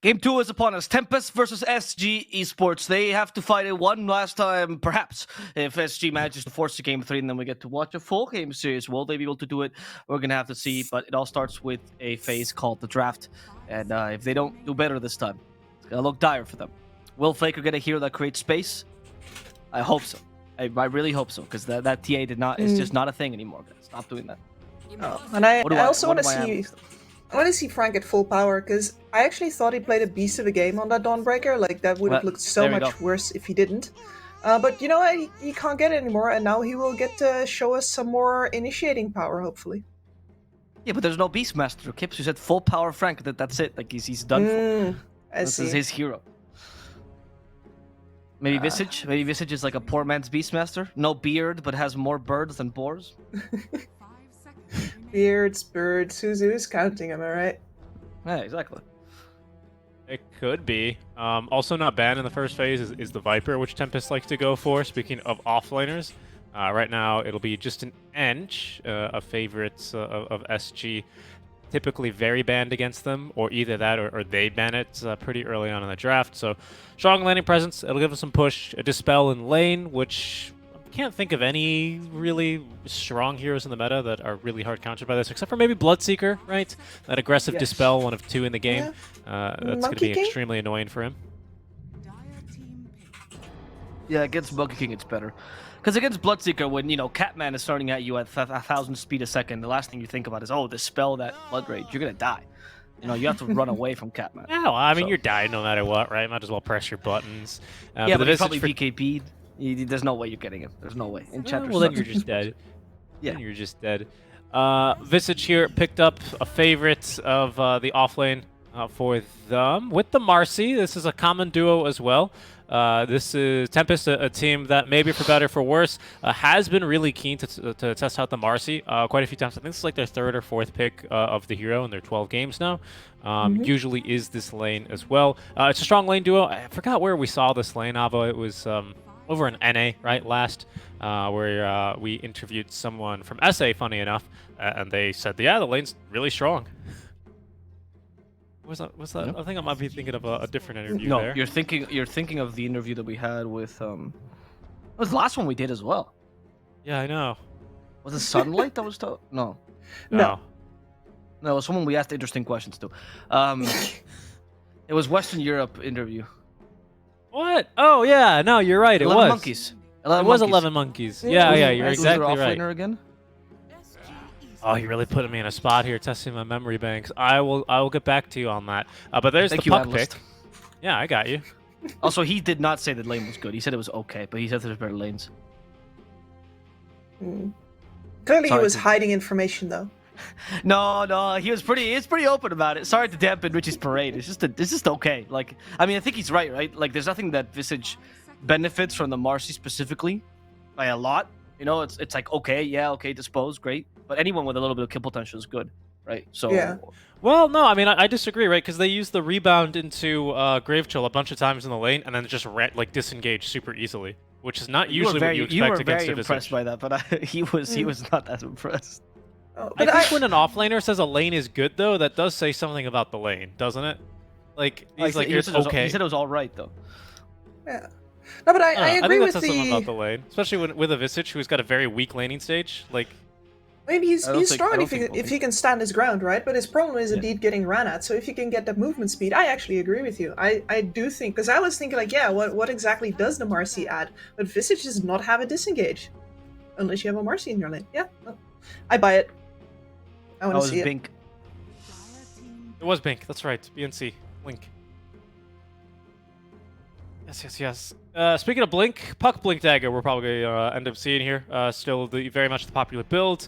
Game 2 is upon us. Tempest versus SG Esports. They have to fight it one last time, perhaps. If SG manages to force the Game 3, and then we get to watch a full game series. Will they be able to do it? We're going to have to see. But it all starts with a phase called the draft. And if they don't do better this time, it's going to look dire for them. Will Faker get a hero that creates space? I hope so. I really hope so. Because that TA did not. It's just not a thing anymore, guys. Stop doing that. And I also want to see... I want to see Frank at full power, because I actually thought he played a beast of a game on that Dawnbreaker. Like, that would have looked so much worse if he didn't. But, you know, he can't get it anymore, and now he will get to show us some more initiating power, hopefully. Yeah, but there's no Beastmaster. Kips, you said full power Frank, that's it. Like, he's done for. This is his hero. Maybe Visage? Maybe Visage is like a poor man's Beastmaster? No beard, but has more birds than boars? Beards, birds, who's counting, am I right? Yeah, exactly. It could be. Also not banned in the first phase is the Viper, which Tempest likes to go for. Speaking of offlaners, right now it'll be just an Ench, a favorite of SG. Typically very banned against them, or either that or they ban it pretty early on in the draft. So strong landing presence, it'll give us some push. A Dispel in lane, which... can't think of any really strong heroes in the meta that are really hard countered by this, except for maybe Bloodseeker, right? That aggressive Dispel, one of 2 in the game. Yeah. That's going to be extremely annoying for him. Yeah, against Monkey King it's better. Because against Bloodseeker, when, you know, Catman is starting at you at 1,000 speed a second, the last thing you think about is, oh, dispel that Blood Rage, you're going to die. You know, you have to run away from Catman. Yeah, well, I mean, you're dying no matter what, right? Might as well press your buttons. Yeah, but he's probably BKB'd. There's no way you're getting it. There's no way. Well, then you're just dead. Yeah. Then you're just dead. Visage here picked up a favorite of the offlane for them with the Marcy. This is a common duo as well. This is Tempest, a team that maybe for better for worse has been really keen to test out the Marcy quite a few times. I think this is like their 3rd or 4th pick of the hero in their 12 games now. Usually is this lane as well. It's a strong lane duo. I forgot where we saw this lane, Avo. It was over in NA, right, last, where we interviewed someone from SA, funny enough, and they said, yeah, the lane's really strong. Was that? I think I might be thinking of a different interview there. No, you're thinking of the interview that we had with, it was the last one we did as well. Yeah, I know. Was it Sunlight that was told? No. No, it was someone we asked interesting questions to. It was Western Europe interview. What? Oh, yeah. No, you're right. It 11 was. monkeys. It was 11 monkeys. Yeah, you're exactly right. Again? Oh, you're really putting me in a spot here, testing my memory banks. I will get back to you on that. But there's the puck pick. Yeah, I got you. Also, he did not say the lane was good. He said it was okay, but he said there's better lanes. Clearly, he was hiding information, though. No, he was pretty open about it. Sorry to dampen Richie's parade. It's just okay. Like, I mean, I think he's right? Like, there's nothing that Visage benefits from the Marcy specifically by a lot. You know, it's like, okay, dispose, great. But anyone with a little bit of kill potential is good, right? So yeah. Well, no, I mean, I disagree, right? Because they use the rebound into Grave Chill a bunch of times in the lane, and then just disengage super easily, which is not usually what you expect against a Visage. You were very impressed by that, but he was not that impressed. Oh, I think when an offlaner says a lane is good, though, that does say something about the lane, doesn't it? Like, he's like, it's okay. He said it was all right, though. Yeah. No, but I agree with that says something about the lane, especially with a Visage who's got a very weak laning stage. Like, I mean, he's strong if he can stand his ground, right? But his problem is indeed getting ran at. So if you can get that movement speed, I actually agree with you. I do think, because I was thinking like, yeah, what exactly does the Marcy add? But Visage does not have a disengage, unless you have a Marcy in your lane. Yeah, well, I buy it. I want to see Bink. It was Bink. That's right. BNC. Blink. Yes. Speaking of Blink, Puck Blink Dagger, we're probably going to end up seeing here. Still very much the popular build.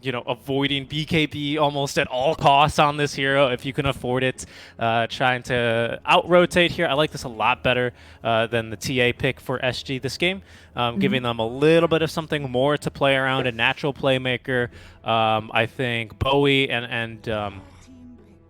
You know, avoiding BKB almost at all costs on this hero if you can afford it. Trying to out-rotate here. I like this a lot better than the TA pick for SG this game. Giving them a little bit of something more to play around, a natural playmaker. I think Bowie and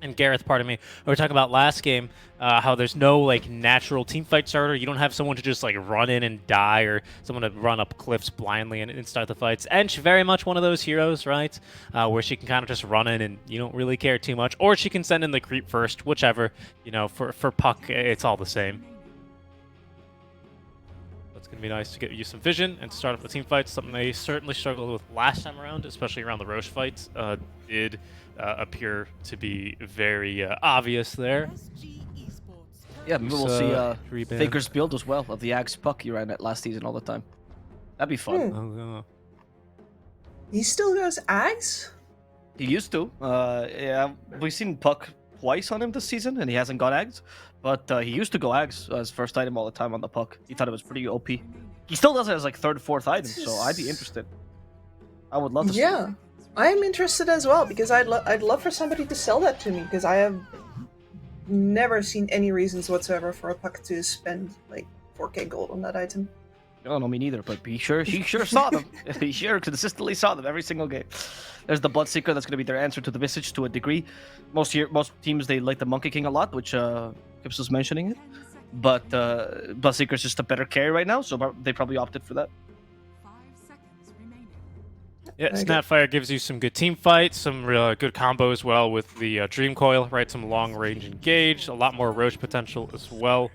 and Gareth, pardon me, we were talking about last game, how there's no like natural teamfight starter. You don't have someone to just like run in and die, or someone to run up cliffs blindly and start the fights. Ench, very much one of those heroes, right? Where she can kind of just run in and you don't really care too much, or she can send in the creep first, whichever. You know, for Puck, it's all the same. It's going to be nice to get you some vision and start up the team fights, something they certainly struggled with last time around, especially around the Roche fights. Did appear to be very obvious there. Yeah, maybe we'll see Faker's build as well of the Axe Puck he ran at last season all the time. That'd be fun. He still goes Axe? He used to. Yeah, we've seen Puck twice on him this season, and he hasn't got Ags. But he used to go Ags as first item all the time on the Puck. He thought it was pretty OP. He still does it as like third, fourth item, so I'd be interested. I would love to see it. I'm interested as well, because I'd love for somebody to sell that to me, because I have never seen any reasons whatsoever for a Puck to spend like 4k gold on that item. No, me neither, but he sure saw them. He sure consistently saw them every single game. There's the Bloodseeker, that's going to be their answer to the Visage to a degree. Most teams, they like the Monkey King a lot, which Kips was mentioning it. But Bloodseeker's just a better carry right now, so they probably opted for that. Yeah, Snapfire gives you some good team fights, some real good combo as well with the Dream Coil, right? Some long range engage, a lot more Roche potential as well.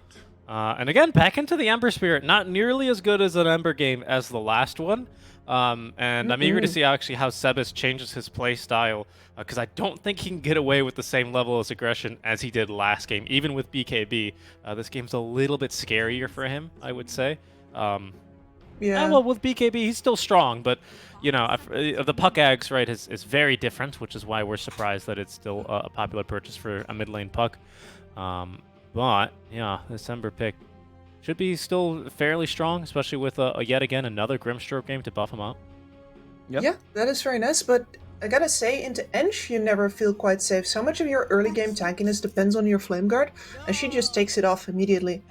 And again, back into the Ember Spirit, not nearly as good as an Ember game as the last one. And I'm eager to see actually how Sebas changes his play style, because I don't think he can get away with the same level of aggression as he did last game, even with BKB. This game's a little bit scarier for him, I would say. Well, with BKB, he's still strong, but you know, the Puck Ags, right, is very different, which is why we're surprised that it's still a popular purchase for a mid lane Puck. But yeah, this Ember pick should be still fairly strong, especially with yet again another Grimstroke game to buff him out. Yep. Yeah, that is very nice, but I gotta say, into Ench, you never feel quite safe. So much of your early game tankiness depends on your Flame Guard, and she just takes it off immediately.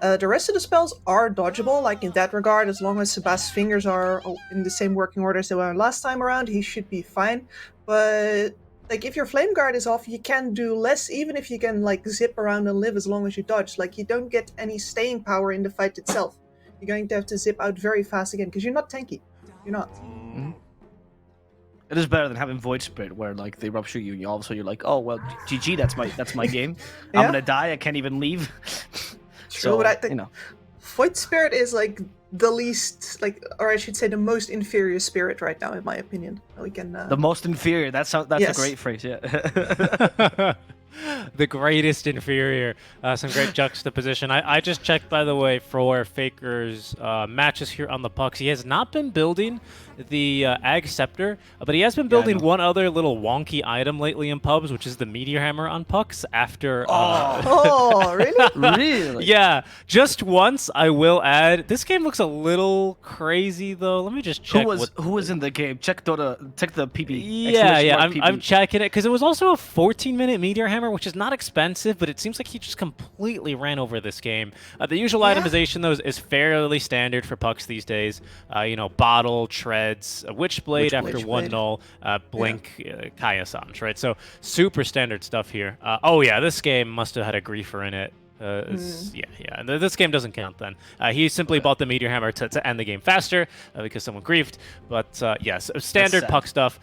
The rest of the spells are dodgeable, like in that regard, as long as Sebast's fingers are in the same working order as they were last time around, he should be fine. But like if your Flame Guard is off, you can do less, even if you can like zip around and live as long as you dodge. Like you don't get any staying power in the fight itself. You're going to have to zip out very fast again, because you're not tanky. You're not. It is better than having Void Spirit, where like they rupture you, and also you're like, oh well, GG, that's my game. Yeah. I'm gonna die. I can't even leave. True, So, but I think you know, Void Spirit is like the least, like, or I should say the most inferior spirit right now, in my opinion. We can. the most inferior. That's Yes. a great phrase. Yeah. The greatest inferior. Some great juxtaposition. I just checked, by the way, for Faker's matches here on the Pucks. He has not been building the Ag Scepter, but he has been building one other little wonky item lately in pubs, which is the Meteor Hammer on Pucks after... Oh, really? Really? Yeah, just once, I will add. This game looks a little crazy, though. Let me just check. Who was in the game? Check the PB. Yeah, I'm checking it, because it was also a 14-minute Meteor Hammer, which is not expensive, but it seems like he just completely ran over this game. The usual itemization, though, is fairly standard for Pucks these days. You know, Bottle, Treads, Witchblade after one null, Blink, Kaya-Sanj, right? So super standard stuff here. Oh yeah, this game must have had a griefer in it. Yeah. This game doesn't count then. He simply bought the Meteor Hammer to end the game faster because someone griefed. But yes, standard Puck stuff.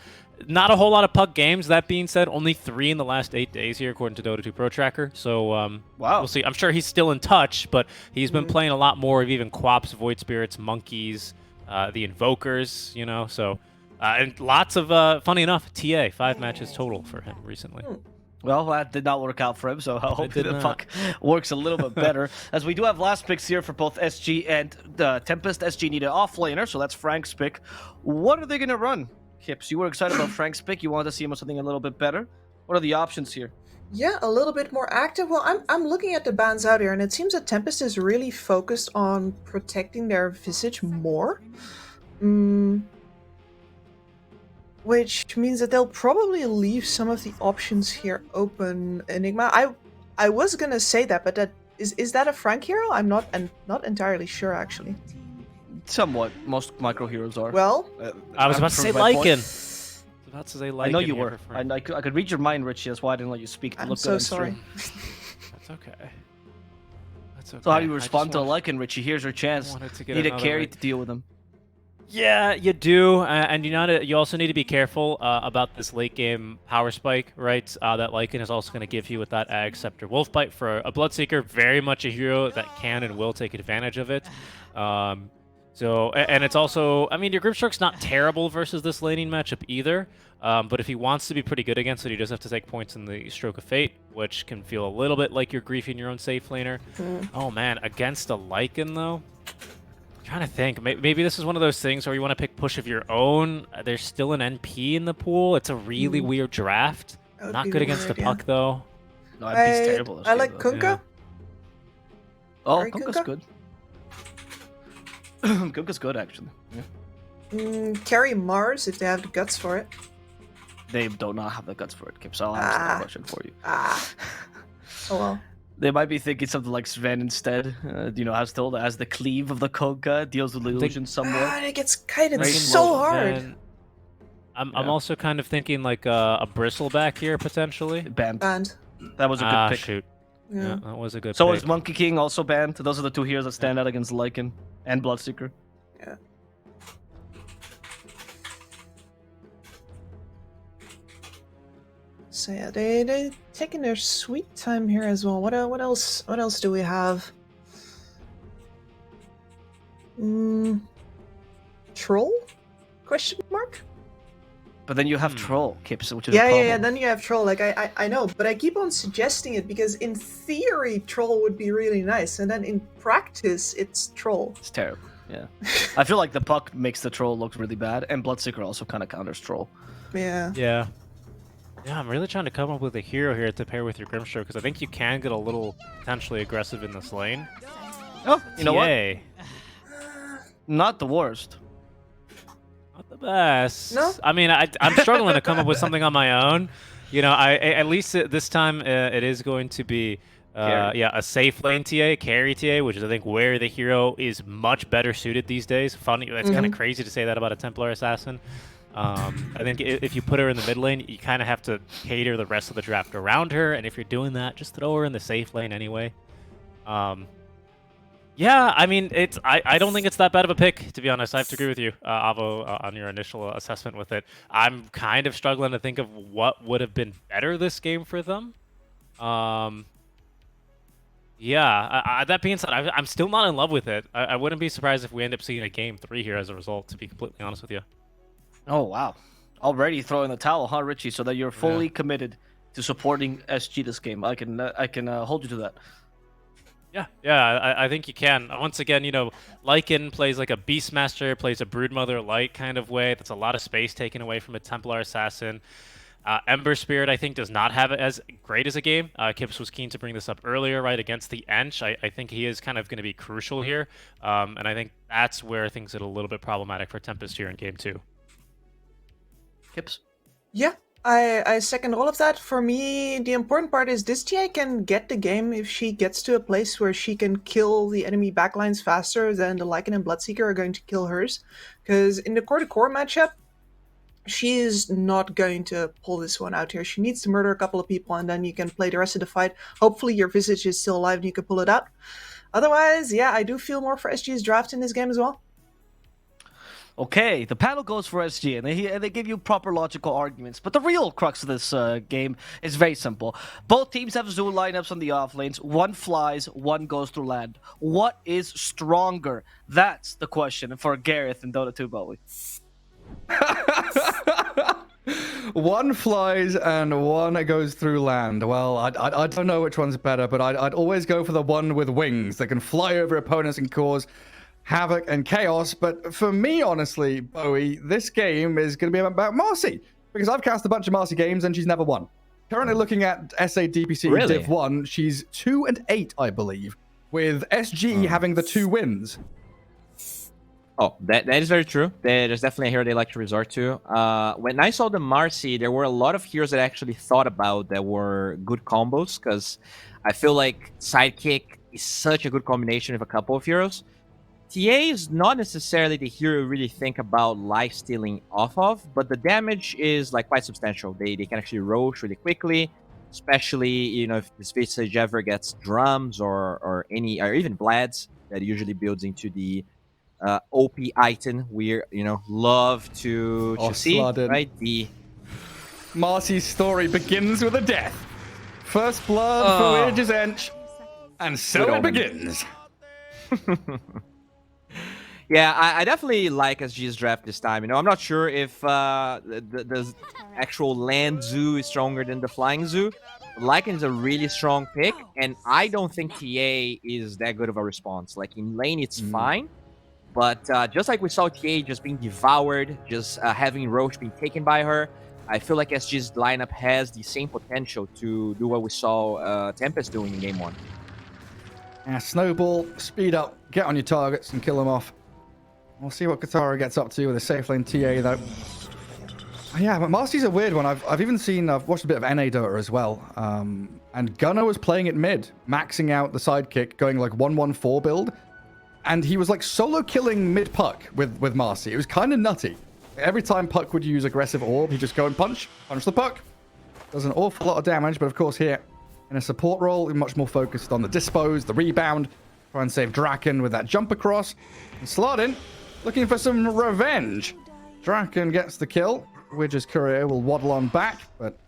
Not a whole lot of Puck games. That being said, only 3 in the last 8 days here, according to Dota 2 Pro Tracker. So wow, we'll see. I'm sure he's still in touch, but he's been playing a lot more of even Quaps, Void Spirits, Monkeys, the Invokers, you know. So and lots of funny enough, TA 5 matches total for him recently. Well, that did not work out for him, so I hope the Puck works a little bit better. As we do have last picks here for both SG and Tempest. SG need an offlaner, so that's Frank's pick. What are they going to run? Kips, you were excited about Frank's pick. You wanted to see him with something a little bit better. What are the options here? Yeah, a little bit more active. Well, I'm looking at the bans out here, and it seems that Tempest is really focused on protecting their Visage more. Which means that they'll probably leave some of the options here open. Enigma, I was gonna say that, but is that a Frank hero? I'm not entirely sure, actually. Somewhat. Most micro heroes are. Well, I was about to say Lycan. about to say I like. know you were. I could read your mind, Richie. That's why I didn't let you speak. I'm so sorry. That's okay. That's okay. So how do you respond to a Lycan, Richie? Here's your chance. You need a carry to deal with him. Yeah, you do, and you also need to be careful about this late game power spike, right? That Lycan is also going to give you with that Ag Scepter Wolf Bite for a Bloodseeker. Very much a hero that can and will take advantage of it. So, and it's also, I mean, your Grimstroke's not terrible versus this laning matchup either, but if he wants to be pretty good against it, he does have to take points in the Stroke of Fate, which can feel a little bit like you're griefing your own safe laner. Oh man, against a Lycan though? I'm trying to think. Maybe this is one of those things where you want to pick push of your own. There's still an NP in the pool. It's a really weird draft. Not good against the puck though. No, NP's terrible. I like Kunkka. Yeah. Oh, Sorry, Kunkka's Kunkka? good. Kunkka's good, actually. Yeah. Carry Mars if they have the guts for it. They do not have the guts for it, Kip, so I'll answer that question for you. Oh well. They might be thinking something like Sven instead. As the cleave of the Kunkka, deals with illusion somewhat. It gets kited so hard. I'm also kind of thinking like a Bristleback here, potentially. Banned. That was a good pick. Shoot. Yeah, that was a good So pick. is Monkey King also banned? Those are the two heroes that stand out against Lycan and Bloodseeker. Yeah. So yeah, they taking their sweet time here as well. What else do we have? Troll? Question mark? But then you have Troll, Kips, which is yeah. Then you have Troll. Like I know, but I keep on suggesting it because in theory Troll would be really nice, and then in practice it's Troll. It's terrible. Yeah, I feel like the puck makes the Troll look really bad, and Bloodseeker also kind of counters Troll. Yeah. Yeah. Yeah, I'm really trying to come up with a hero here to pair with your Grimstroke, because I think you can get a little potentially aggressive in this lane. Oh, you know what? Not the worst. Not the best. No? I mean, I'm struggling to come up with something on my own. At least this time it is going to be a safe lane TA, carry TA, which is I think where the hero is much better suited these days. Funny, that's kind of crazy to say that about a Templar Assassin. I think if you put her in the mid lane, you kind of have to cater the rest of the draft around her, and if you're doing that, just throw her in the safe lane anyway. Yeah, I mean, I don't think it's that bad of a pick, to be honest. I have to agree with you, Avo, on your initial assessment with it. I'm kind of struggling to think of what would have been better this game for them. That being said, I'm still not in love with it. I wouldn't be surprised if we end up seeing a game 3 here as a result, to be completely honest with you. Oh, wow. Already throwing the towel, huh, Richie? So that you're fully committed to supporting SG this game. I can hold you to that. Yeah, I think you can. Once again, Lycan plays like a Beastmaster, plays a Broodmother Light kind of way. That's a lot of space taken away from a Templar Assassin. Ember Spirit, I think, does not have it as great as a game. Kips was keen to bring this up earlier, right, against the Ench. I think he is kind of going to be crucial here. And I think that's where things get a little bit problematic for Tempest here in Game 2. Kips? Yeah, I second all of that. For me, the important part is this TA can get the game if she gets to a place where she can kill the enemy backlines faster than the Lycan and Bloodseeker are going to kill hers. Because in the core-to-core matchup, she is not going to pull this one out here. She needs to murder a couple of people, and then you can play the rest of the fight. Hopefully your Visage is still alive and you can pull it out. Otherwise, yeah, I do feel more for SG's draft in this game as well. Okay, the panel goes for SG, and they give you proper logical arguments. But the real crux of this game is very simple. Both teams have Zoo lineups on the off lanes. One flies, one goes through land. What is stronger? That's the question for Gareth in Dota 2, Bowie. One flies and one goes through land. Well, I don't know which one's better, but I'd always go for the one with wings that can fly over opponents and cause havoc and chaos. But for me, honestly, Bowie, this game is going to be about Marcy, because I've cast a bunch of Marcy games and she's never won. Currently looking at SA DPC Div 1, she's 2-8, I believe, with SG having the 2 wins. Oh, that is very true. There's definitely a hero they like to resort to. When I saw the Marcy, there were a lot of heroes that I actually thought about that were good combos, because I feel like Sidekick is such a good combination with a couple of heroes. TA is not necessarily the hero you really think about life stealing off of, but the damage is like quite substantial. They can actually roach really quickly, especially if this Visage ever gets drums or even Blads that usually builds into the OP item we love to see, Slotted. right? The Marcy's story begins with a death. First blood for Aegis Ench, and so it begins. Yeah, I definitely like SG's draft this time. I'm not sure if the actual land zoo is stronger than the flying zoo. Lycan is a really strong pick, and I don't think TA is that good of a response. Like in lane, it's fine, but just like we saw TA just being devoured, just having Roach being taken by her, I feel like SG's lineup has the same potential to do what we saw Tempest doing in game 1. Yeah, snowball, speed up, get on your targets and kill them off. We'll see what Katara gets up to with a safe lane TA, though. Yeah, but Marcy's a weird one. I've watched a bit of NA Dota as well. And Gunnar was playing it mid, maxing out the sidekick, going like 1-1-4 build. And he was like solo killing mid puck with Marcy. It was kind of nutty. Every time Puck would use aggressive orb, he'd just go and punch the Puck. Does an awful lot of damage, but of course here, in a support role, we're much more focused on the dispose, the rebound, try and save Draken with that jump across. And Slardin, looking for some revenge. Draken gets the kill. Widger's courier will waddle on back, but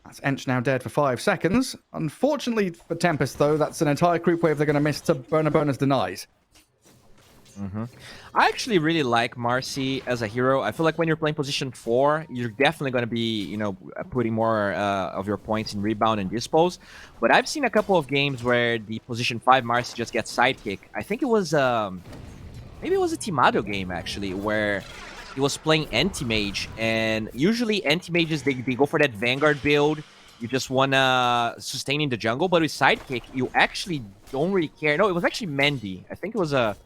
that's Ench now dead for 5 seconds. Unfortunately for Tempest, though, that's an entire creep wave they're going to miss to bonus denies. I actually really like Marcy as a hero. I feel like when you're playing position 4, you're definitely going to be, putting more of your points in rebound and dispose. But I've seen a couple of games where the position 5 Marcy just gets sidekick. I think it was maybe it was a Timado game actually, where he was playing anti-mage, and usually anti-mages they go for that Vanguard build. You just wanna sustain in the jungle, but with sidekick, you actually don't really care. No, it was actually Mendy. I think it was a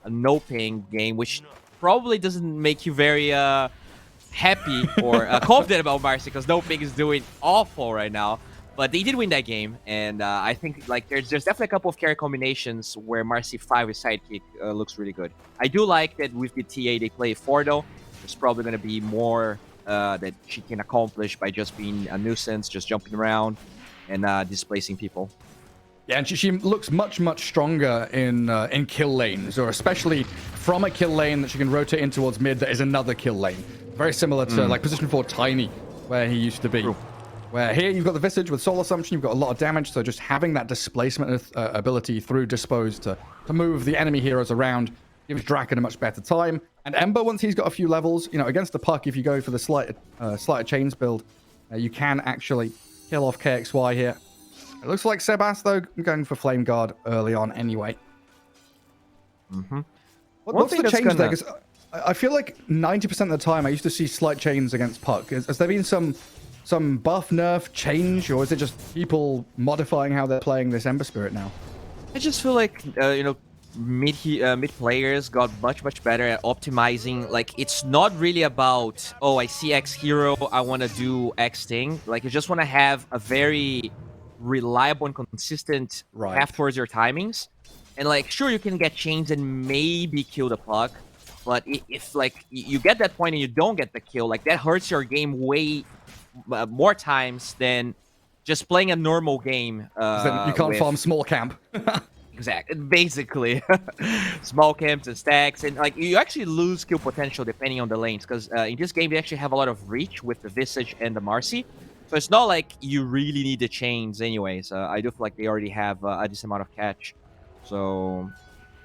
no-ping game, which probably doesn't make you very happy or confident about Marcy, because no-ping is doing awful right now. But they did win that game, and I think like there's definitely a couple of carry combinations where Marcy 5 with sidekick looks really good. I do like that with the TA they play 4 though. There's probably going to be more that she can accomplish by just being a nuisance, just jumping around and displacing people. Yeah, and she looks much stronger in kill lanes, or especially from a kill lane that she can rotate in towards mid that is another kill lane. Very similar to like position 4 Tiny, where he used to be. True. Where here you've got the Visage with Soul Assumption, you've got a lot of damage, so just having that displacement ability through Dispose to move the enemy heroes around gives Draken a much better time. And Ember, once he's got a few levels, against the Puck, if you go for the Slighted Chains build, you can actually kill off KXY here. It looks like Sebas, though, going for Flame Guard early on anyway. What's the change there? Because I feel like 90% of the time I used to see Slight Chains against Puck. Has there been some buff, nerf, change, or is it just people modifying how they're playing this Ember Spirit now? I just feel like, mid players got much better at optimizing. Like, it's not really about, oh, I see X hero, I want to do X thing. Like, you just want to have a very reliable and consistent path towards your timings. And like, sure, you can get chains and maybe kill the Puck, but if like you get that point and you don't get the kill, like that hurts your game way more times than just playing a normal game. Then you can't farm small camp. Exactly, basically. Small camps and stacks, and like you actually lose skill potential depending on the lanes, because in this game they actually have a lot of reach with the Visage and the Marcy. So it's not like you really need the chains anyways. I do feel like they already have a decent amount of catch. So,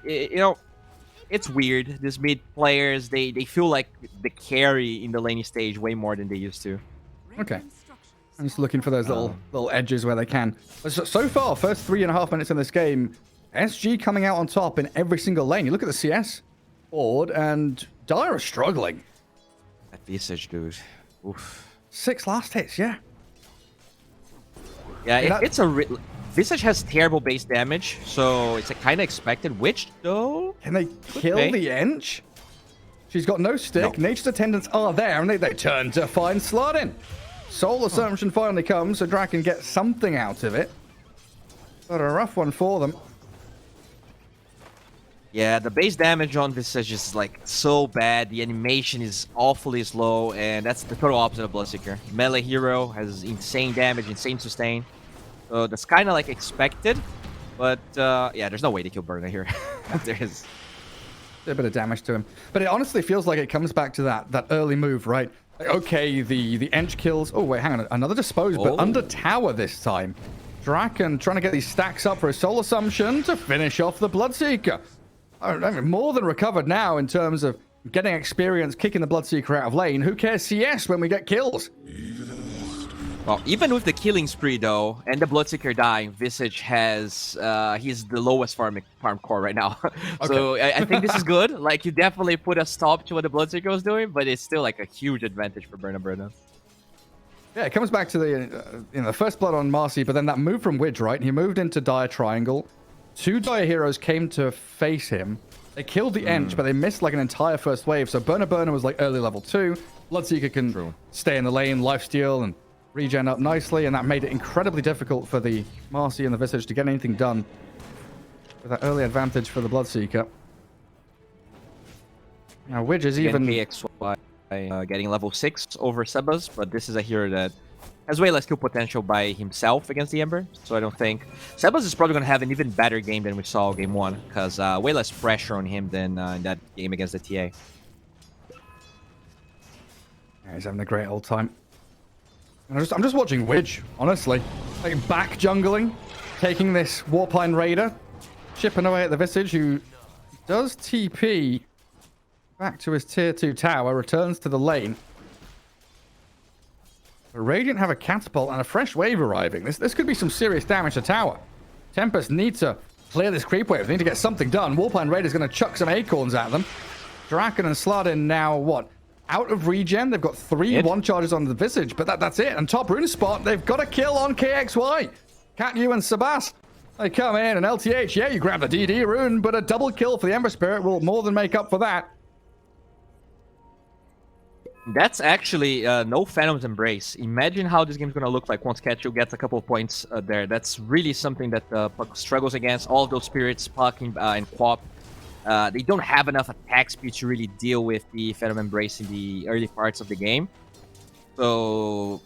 it's weird. These mid players, they feel like the carry in the laning stage way more than they used to. Okay. I'm just looking for those little edges where they can. So far, first 3.5 minutes in this game, SG coming out on top in every single lane. You look at the CS board, and Dire is struggling. That Visage, dude. Oof. 6 last hits, yeah. Yeah, it's a... Visage has terrible base damage, so it's kind of expected. Which, though... Can they kill the Ench? She's got no stick. No. Nature's attendants are there, and they turn to find Slardin. Soul Assumption finally comes, so Draken gets something out of it. But a rough one for them. Yeah, the base damage on Visage is like so bad. The animation is awfully slow, and that's the total opposite of Bloodseeker. Melee hero has insane damage, insane sustain. So that's kind of like expected, but yeah, there's no way to kill Burner here. There is a bit of damage to him, but it honestly feels like it comes back to that early move, right? Like, okay, the Ench kills. Oh wait, hang on, another dispose, but under tower this time. Draken trying to get these stacks up for a soul assumption to finish off the Bloodseeker. I mean, more than recovered now in terms of getting experience, kicking the Bloodseeker out of lane. Who cares CS when we get kills? Well, even with the killing spree though, and the Bloodseeker dying, Visage has he's the lowest farm core right now. So I think this is good. Like, you definitely put a stop to what the Bloodseeker was doing, but it's still like a huge advantage for Burna. Yeah, it comes back to the first blood on Marcy, but then that move from Widge, right? He moved into Dire Triangle. 2 Dire heroes came to face him. They killed the Ench, but they missed like an entire first wave. So Burna was like early level 2. Bloodseeker can stay in the lane, lifesteal, and regen up nicely, and that made it incredibly difficult for the Marcy and the Visage to get anything done with that early advantage for the Bloodseeker. Now, Widge is even... KXY getting level 6 over Sebas, but this is a hero that has way less kill potential by himself against the Ember, so I don't think... Sebas is probably going to have an even better game than we saw game 1, because way less pressure on him than in that game against the TA. Yeah, he's having a great old time. I'm just watching Widge, honestly. Like, back jungling, taking this Warpine Raider, chipping away at the Visage, who does TP back to his tier 2 tower, returns to the lane. The Radiant have a catapult and a fresh wave arriving. This could be some serious damage to tower. Tempest need to clear this creep wave. They need to get something done. Warpine Raider's going to chuck some acorns at them. Draken and Slardin now, what? Out of regen. They've got 3 one charges on the Visage, but that's it. And top rune spot, they've got a kill on KXY. Katyu and Sebas. They come in, and LTH, yeah, you grab the DD rune, but a double kill for the Ember Spirit will more than make up for that. That's actually no Phantom's Embrace. Imagine how this game's going to look like once Katyu gets a couple of points there. That's really something that Puck struggles against. All of those spirits, Puck and Quap, they don't have enough attack speed to really deal with the Phantom Embrace in the early parts of the game. So,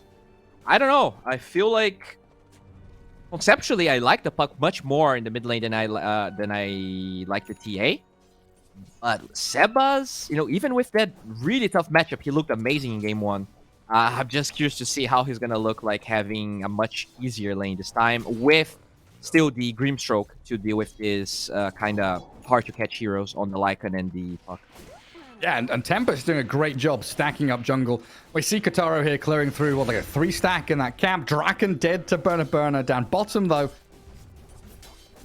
I don't know. I feel like conceptually I like the Puck much more in the mid lane than I like the TA. But Sebas, even with that really tough matchup, he looked amazing in game 1. I'm just curious to see how he's going to look like having a much easier lane this time, with still the Grimstroke to deal with this kind of hard-to-catch heroes on the Lycan and the Puck. Yeah, and Tempest doing a great job stacking up jungle. We see Kotaro here clearing through, like a 3-stack in that camp. Draken dead to Burner. Down bottom, though.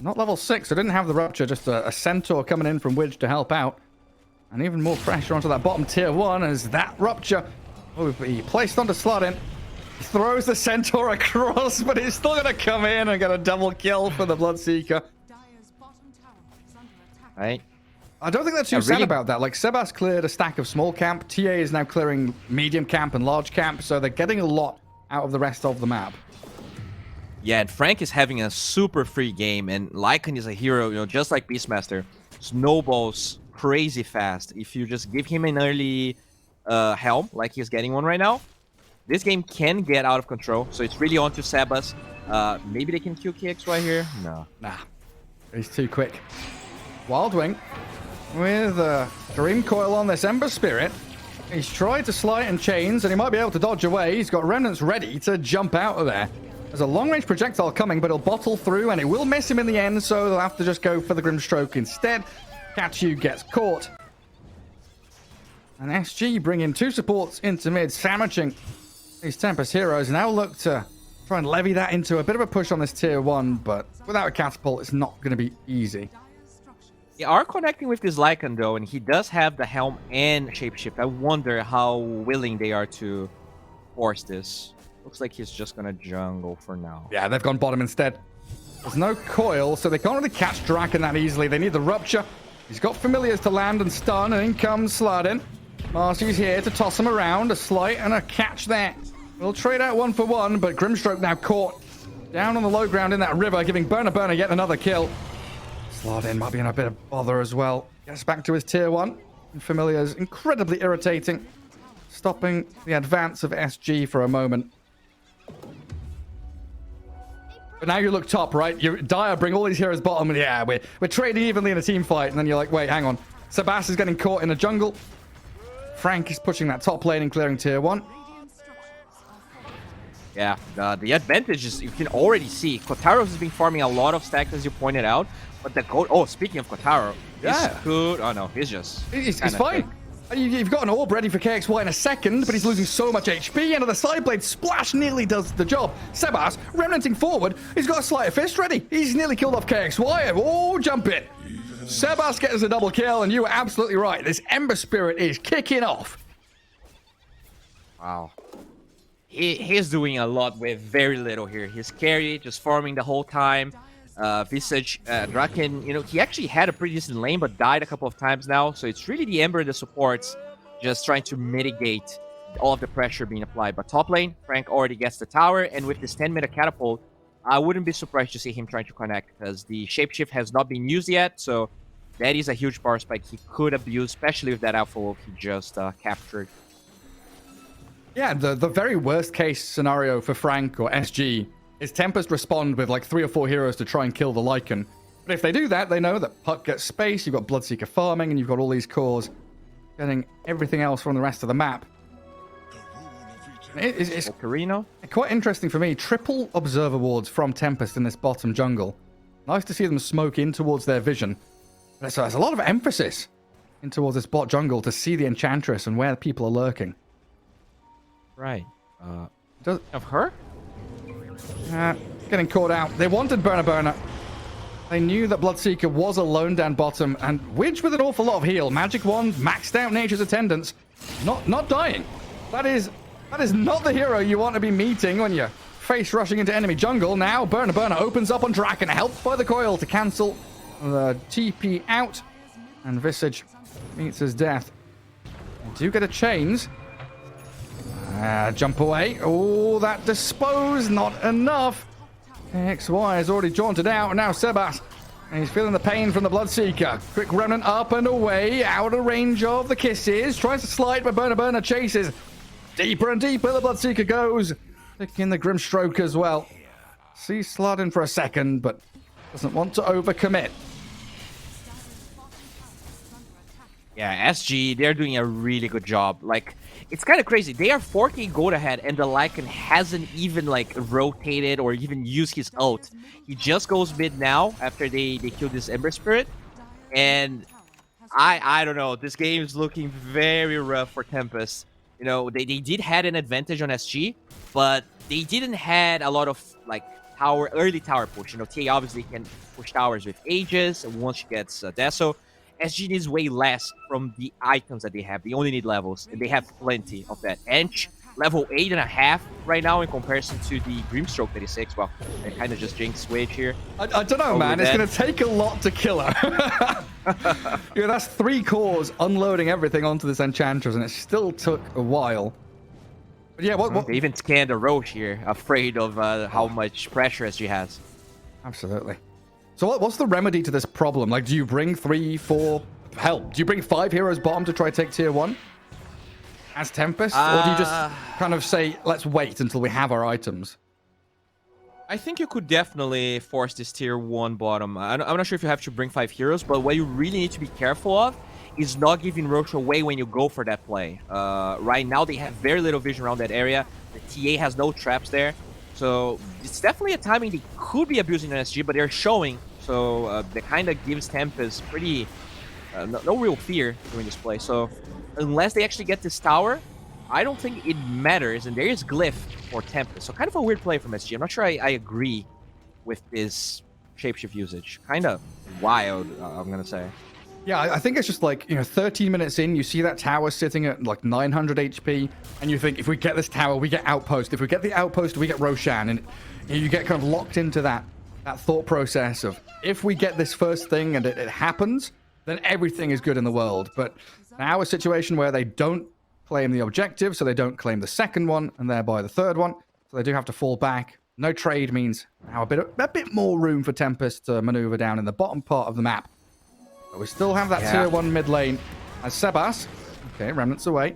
Not level 6, so didn't have the Rupture, just a Centaur coming in from Widge to help out. And even more pressure onto that bottom tier 1 as that Rupture will be placed onto Slardin. He throws the Centaur across, but he's still going to come in and get a double kill for the Bloodseeker. Right. I don't think they're too sad about that. Like, Sebas cleared a stack of small camp. TA is now clearing medium camp and large camp, so they're getting a lot out of the rest of the map. Yeah, and Frank is having a super free game, and Lycan is a hero, just like Beastmaster. Snowballs crazy fast. If you just give him an early helm, like he's getting one right now, this game can get out of control. So it's really on to Sebas. Maybe they can kill KXY here? No. Nah. He's too quick. Wildwing with a Dream Coil on this Ember Spirit. He's tried to slide in chains, and he might be able to dodge away. He's got Remnants ready to jump out of there. There's a long-range projectile coming, but he'll bottle through, and it will miss him in the end, so they'll have to just go for the Grimstroke instead. Katyu gets caught. And SG bringing 2 supports into mid, sandwiching these Tempest heroes. Now look to try and levy that into a bit of a push on this tier 1, but without a catapult, it's not going to be easy. They are connecting with this Lycan, though, and he does have the helm and shapeshift. I wonder how willing they are to force this. Looks like he's just gonna jungle for now. Yeah, they've gone bottom instead. There's no coil, so they can't really catch Draken that easily. They need the Rupture. He's got Familiars to land and stun, and in comes Slardin. Marcy's here to toss him around. A slight and a catch there. We'll trade out 1 for 1, but Grimstroke now caught down on the low ground in that river, giving Burner yet another kill. Slardin might be in a bit of bother as well. Gets back to his tier 1. And Familiar's incredibly irritating, stopping the advance of SG for a moment. But now you look top, right? You Dire bring all these heroes bottom, and yeah, we're trading evenly in a team fight, and then you're like, wait, hang on. Sebas is getting caught in a jungle. Frank is pushing that top lane and clearing tier 1. Yeah, the advantage is you can already see Kotaro has been farming a lot of stacks, as you pointed out. But the gold. Oh, speaking of Kotaro, yeah, he's good. Oh no, he's just. He's fine. You've got an orb ready for KXY in a second, but he's losing so much HP. And the Sideblade Splash nearly does the job. Sebas, remnanting forward, he's got a Sleight of Fist ready. He's nearly killed off KXY. Oh, jump in. Sebas gets a double kill, and you were absolutely right. This Ember Spirit is kicking off. Wow. He's doing a lot with very little here. He's carry, just farming the whole time. Visage, Draken, he actually had a pretty decent lane, but died a couple of times now. So it's really the Ember and the supports just trying to mitigate all of the pressure being applied. But top lane, Frank already gets the tower, and with this 10-minute catapult, I wouldn't be surprised to see him trying to connect, because the shapeshift has not been used yet. So that is a huge bar spike he could abuse, especially with that alpha wolf he just captured. Yeah, the very worst case scenario for Frank or SG is Tempest respond with like 3 or 4 heroes to try and kill the Lycan. But if they do that, they know that Puck gets space, you've got Bloodseeker farming, and you've got all these cores getting everything else from the rest of the map. It's quite interesting for me. Triple Observer wards from Tempest in this bottom jungle. Nice to see them smoke in towards their vision. But there's a lot of emphasis in towards this bot jungle to see the Enchantress and where people are lurking. Right. Of her? Getting caught out. They wanted Burner. They knew that Bloodseeker was alone down bottom, and Widge with an awful lot of heal. Magic Wand, maxed out Nature's Attendance. Not dying. That is not the hero you want to be meeting when you're face rushing into enemy jungle. Now Burner opens up on Draken, helped by the coil to cancel the TP out. And Visage meets his death. They do get a chains. Jump away. Oh, that dispose, not enough. KXY has already jaunted out, and now Sebas. And he's feeling the pain from the Bloodseeker. Quick remnant up and away, out of range of the kisses. Tries to slide, but Burner chases. Deeper and deeper the Bloodseeker goes. Picking the Grimstroke as well. Sees Slardin for a second, but doesn't want to overcommit. Yeah, SG, they're doing a really good job. Like, it's kind of crazy. They are 4k gold ahead, and the Lycan hasn't even, like, rotated or even used his ult. He just goes mid now after they kill this Ember Spirit. And I don't know. This game is looking very rough for Tempest. They did had an advantage on SG, but they didn't had a lot of, like, early tower push. TA obviously can push towers with Aegis, and once she gets Deso. SG needs way less from the items that they have. They only need levels, and they have plenty of that. Ench, level 8.5 right now in comparison to the Grimstroke 36. Well, they kind of just jinx Switch here. I don't know, man. It's going to take a lot to kill her. That's 3 cores unloading everything onto this Enchantress, and it still took a while. But yeah, what? They even scanned a Roche here, afraid of how much pressure SG has. Absolutely. So what's the remedy to this problem? Like, do you bring 3, 4... Hell, do you bring 5 heroes bottom to try to take tier 1? As Tempest? Or do you just kind of say, let's wait until we have our items? I think you could definitely force this tier 1 bottom. I'm not sure if you have to bring 5 heroes, but what you really need to be careful of is not giving Roche away when you go for that play. Right now, they have very little vision around that area. The TA has no traps there. So it's definitely a timing they could be abusing on SG, but they're showing. So that kind of gives Tempest pretty no real fear during this play. So unless they actually get this tower, I don't think it matters. And there is Glyph for Tempest. So kind of a weird play from SG. I'm not sure I agree with this shapeshift usage. Kind of wild, I'm going to say. Yeah, I think it's just like, 13 minutes in, you see that tower sitting at like 900 HP, and you think, if we get this tower, we get Outpost. If we get the Outpost, we get Roshan. And you get kind of locked into that thought process of, if we get this first thing and it happens, then everything is good in the world. But now a situation where they don't claim the objective, so they don't claim the second one, and thereby the third one. So they do have to fall back No trade means now a bit more room for Tempest to maneuver down in the bottom part of the map. But we still have that tier 1 mid lane as Sebas. Okay, Remnants away.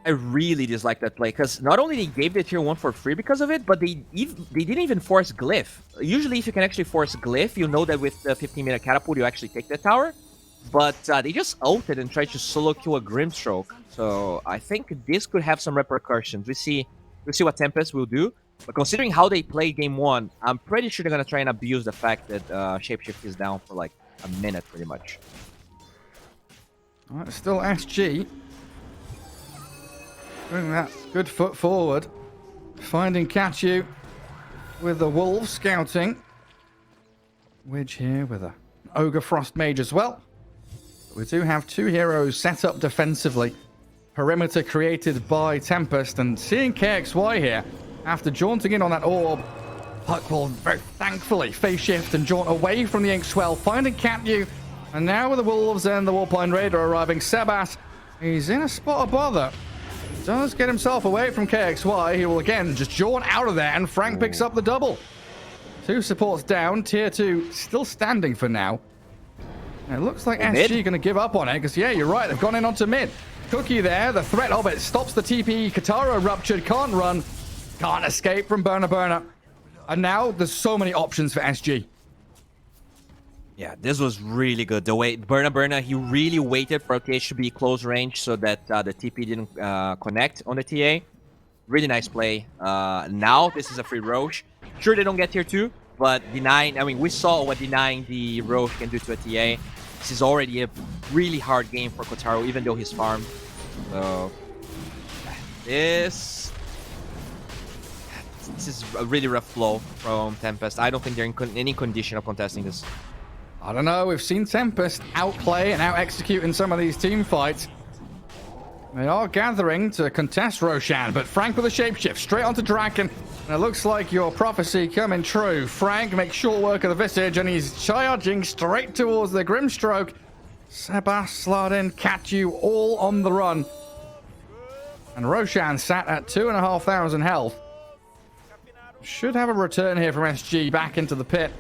I really dislike that play, because not only they gave the tier 1 for free because of it, but they didn't even force Glyph. Usually if you can actually force Glyph, you know that with the 15-minute catapult you actually take the tower. But they just ulted and tried to solo kill a Grimstroke. So I think this could have some repercussions. We'll see what Tempest will do. But considering how they played game 1, I'm pretty sure they're going to try and abuse the fact that Shapeshift is down for like a minute pretty much. All right, still SG. Bring that good foot forward. Finding Kachu with the Wolves scouting. Widge here with a Ogre Frost Mage as well. We do have 2 heroes set up defensively. Perimeter created by Tempest, and seeing KXY here, after jaunting in on that orb, Puck will very thankfully face shift and jaunt away from the Inkswell, finding Kachu. And now with the Wolves and the Warpine Raider arriving, Sebas, he's in a spot of bother. Does get himself away from KXY. He will again just jaunt out of there, and Frank picks up the double. 2 supports down, tier 2 still standing for now. And it looks like SG going to give up on it, because yeah, you're right, they've gone in onto mid. Cookie there, the threat of it stops the TP. Katara ruptured, can't run, can't escape from Burner. And now there's so many options for SG. Yeah, this was really good. The way Burner, he really waited for TH to be close range so that the TP didn't connect on the TA. Really nice play. Now this is a free Roche. Sure, they don't get tier 2, but denying, I mean, we saw what denying the Roche can do to a TA. This is already a really hard game for Kotaro, even though he's farmed. So this is a really rough flow from Tempest. I don't think they're in any condition of contesting this. I don't know, we've seen Tempest outplay and out-execute in some of these team fights. They are gathering to contest Roshan, but Frank with a shapeshift straight onto Draken. And it looks like your prophecy coming true. Frank makes short work of the Visage, and he's charging straight towards the Grimstroke. Sebas, Slardin, Kachu, all on the run. And Roshan sat at 2,500 health. Should have a return here from SG back into the pit.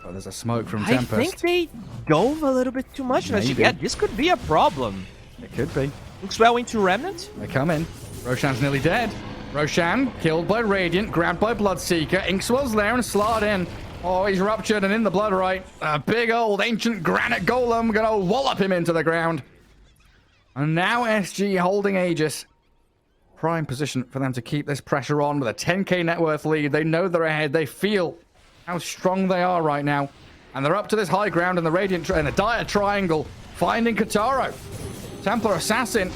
Oh, there's a smoke from Tempest. I think they dove a little bit too much. Yeah, this could be a problem. It could be. Looks well into Remnant. They come in. Roshan's nearly dead. Roshan killed by Radiant, grabbed by Bloodseeker. Inkswell's there and slot in. Oh, he's ruptured and in the blood right. A big old ancient granite golem gonna wallop him into the ground. And now SG holding Aegis. Prime position for them to keep this pressure on with a 10k net worth lead. They know they're ahead. They feel how strong they are right now. And they're up to this high ground in the Radiant in a dire triangle. Finding Kataro. Templar Assassin.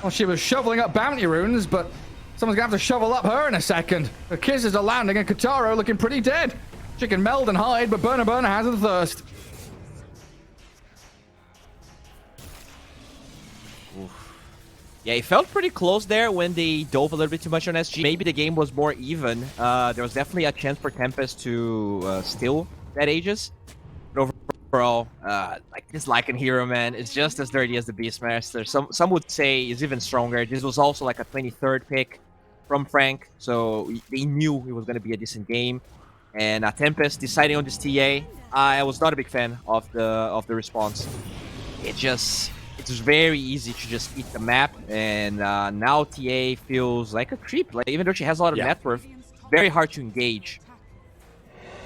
Well, she was shoveling up bounty runes, but someone's going to have to shovel up her in a second. The kisses are landing and Kataro looking pretty dead. She can meld and hide, but Burner has the thirst. Yeah, it felt pretty close there when they dove a little bit too much on SG. Maybe the game was more even. There was definitely a chance for Tempest to steal that Aegis. But overall, like this Lycan hero, man, it's just as dirty as the Beastmaster. Some would say is even stronger. This was also like a 23rd pick from Frank, so they knew it was going to be a decent game. And Tempest deciding on this TA, I was not a big fan of the response. It's very easy to just eat the map, and now TA feels like a creep. Like, even though she has a lot of net worth, very hard to engage.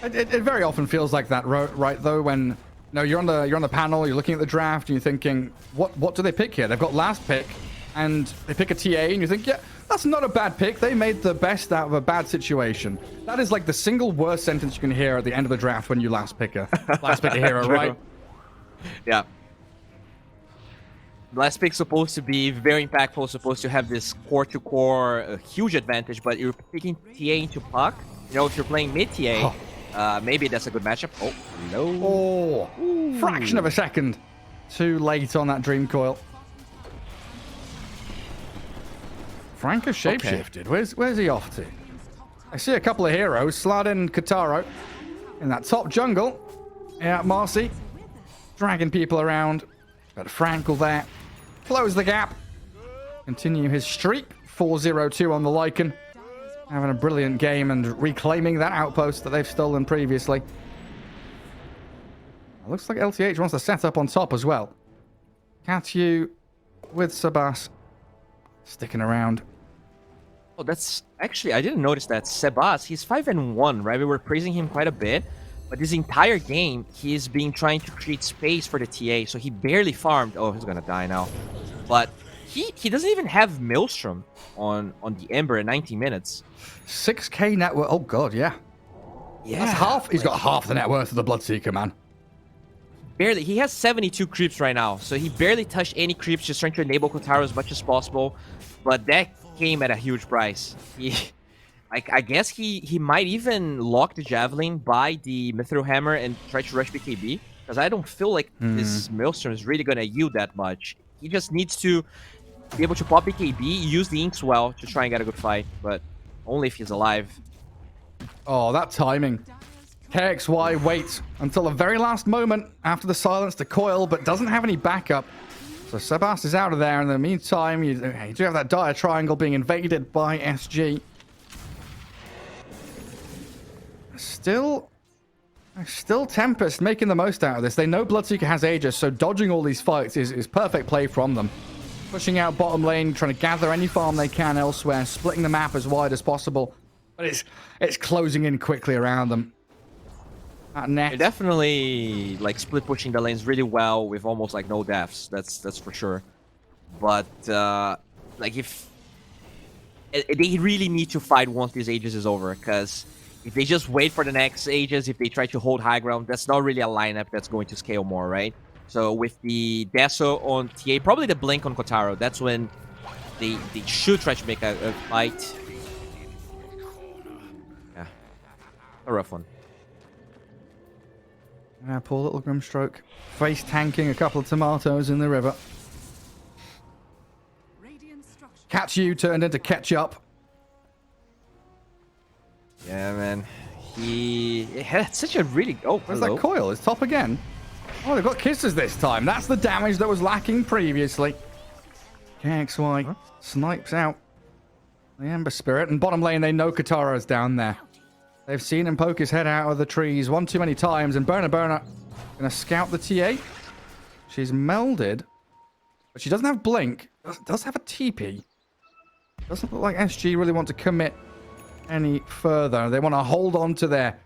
It very often feels like that, right? Though, when you're on the panel, you're looking at the draft, and you're thinking, what do they pick here? They've got last pick, and they pick a TA, and you think, yeah, that's not a bad pick. They made the best out of a bad situation. That is like the single worst sentence you can hear at the end of the draft when you last pick a hero, right? Yeah. Last pick's supposed to be very impactful, supposed to have this core-to-core huge advantage, but you're picking TA into Puck. You know, if you're playing mid-TA, maybe that's a good matchup. Oh, no. Oh, ooh. Fraction of a second too late on that Dream Coil. Frank has shapeshifted. Okay. Where's he off to? I see a couple of heroes, Slardin and Kataro, in that top jungle. Yeah, Marcy, dragging people around. Got Frankel there. Close the gap. Continue his streak. 4-0-2 on the Lycan. having a brilliant game and reclaiming that outpost that they've stolen previously. It looks like LTH wants to set up on top as well. Katyu with Sebas sticking around. Oh, that's actually, I didn't notice that. Sebas, he's 5-1, right? We were praising him quite a bit, but this entire game, he's been trying to create space for the TA, so he barely farmed. Oh, he's gonna die now. But he doesn't even have Maelstrom on the Ember in 90 minutes. 6k net worth. Oh, God, yeah. Yeah. That's half. He's got half the net worth of the Bloodseeker, man. Barely. He has 72 creeps right now, so he barely touched any creeps, just trying to enable Kotaro as much as possible. But that came at a huge price. I guess he might even lock the Javelin, buy the Mithril Hammer, and try to rush BKB. Because I don't feel like this Maelstrom is really going to yield that much. He just needs to be able to pop BKB, use the Inks well to try and get a good fight. But only if he's alive. Oh, that timing. KXY waits until the very last moment after the silence to coil, but doesn't have any backup. So Sebas is out of there. In the meantime, you do have that dire triangle being invaded by SG. Still Tempest making the most out of this. They know Bloodseeker has Aegis, so dodging all these fights is perfect play from them. Pushing out bottom lane, trying to gather any farm they can elsewhere, splitting the map as wide as possible. But it's closing in quickly around them. They're definitely like split pushing the lanes really well with almost like no deaths. That's for sure. But like if they really need to fight once this Aegis is over, because if they just wait for the next Aegis, if they try to hold high ground, that's not really a lineup that's going to scale more, right? So with the Deso on TA, probably the Blink on Kotaro, that's when they should try to make a fight. Yeah, a rough one. Yeah, poor little Grimstroke. Face tanking a couple of tomatoes in the river. Katyu turned into ketchup. Yeah, man. He had such a really... Oh, where's that coil? It's top again. Oh, they've got kisses this time. That's the damage that was lacking previously. KXY snipes out the Ember Spirit. And bottom lane, they know Kataro's down there. They've seen him poke his head out of the trees one too many times. And Burner going to scout the TA. She's melded. But she doesn't have Blink. Does have a TP. Doesn't look like SG really want to commit any further. They want to hold on to their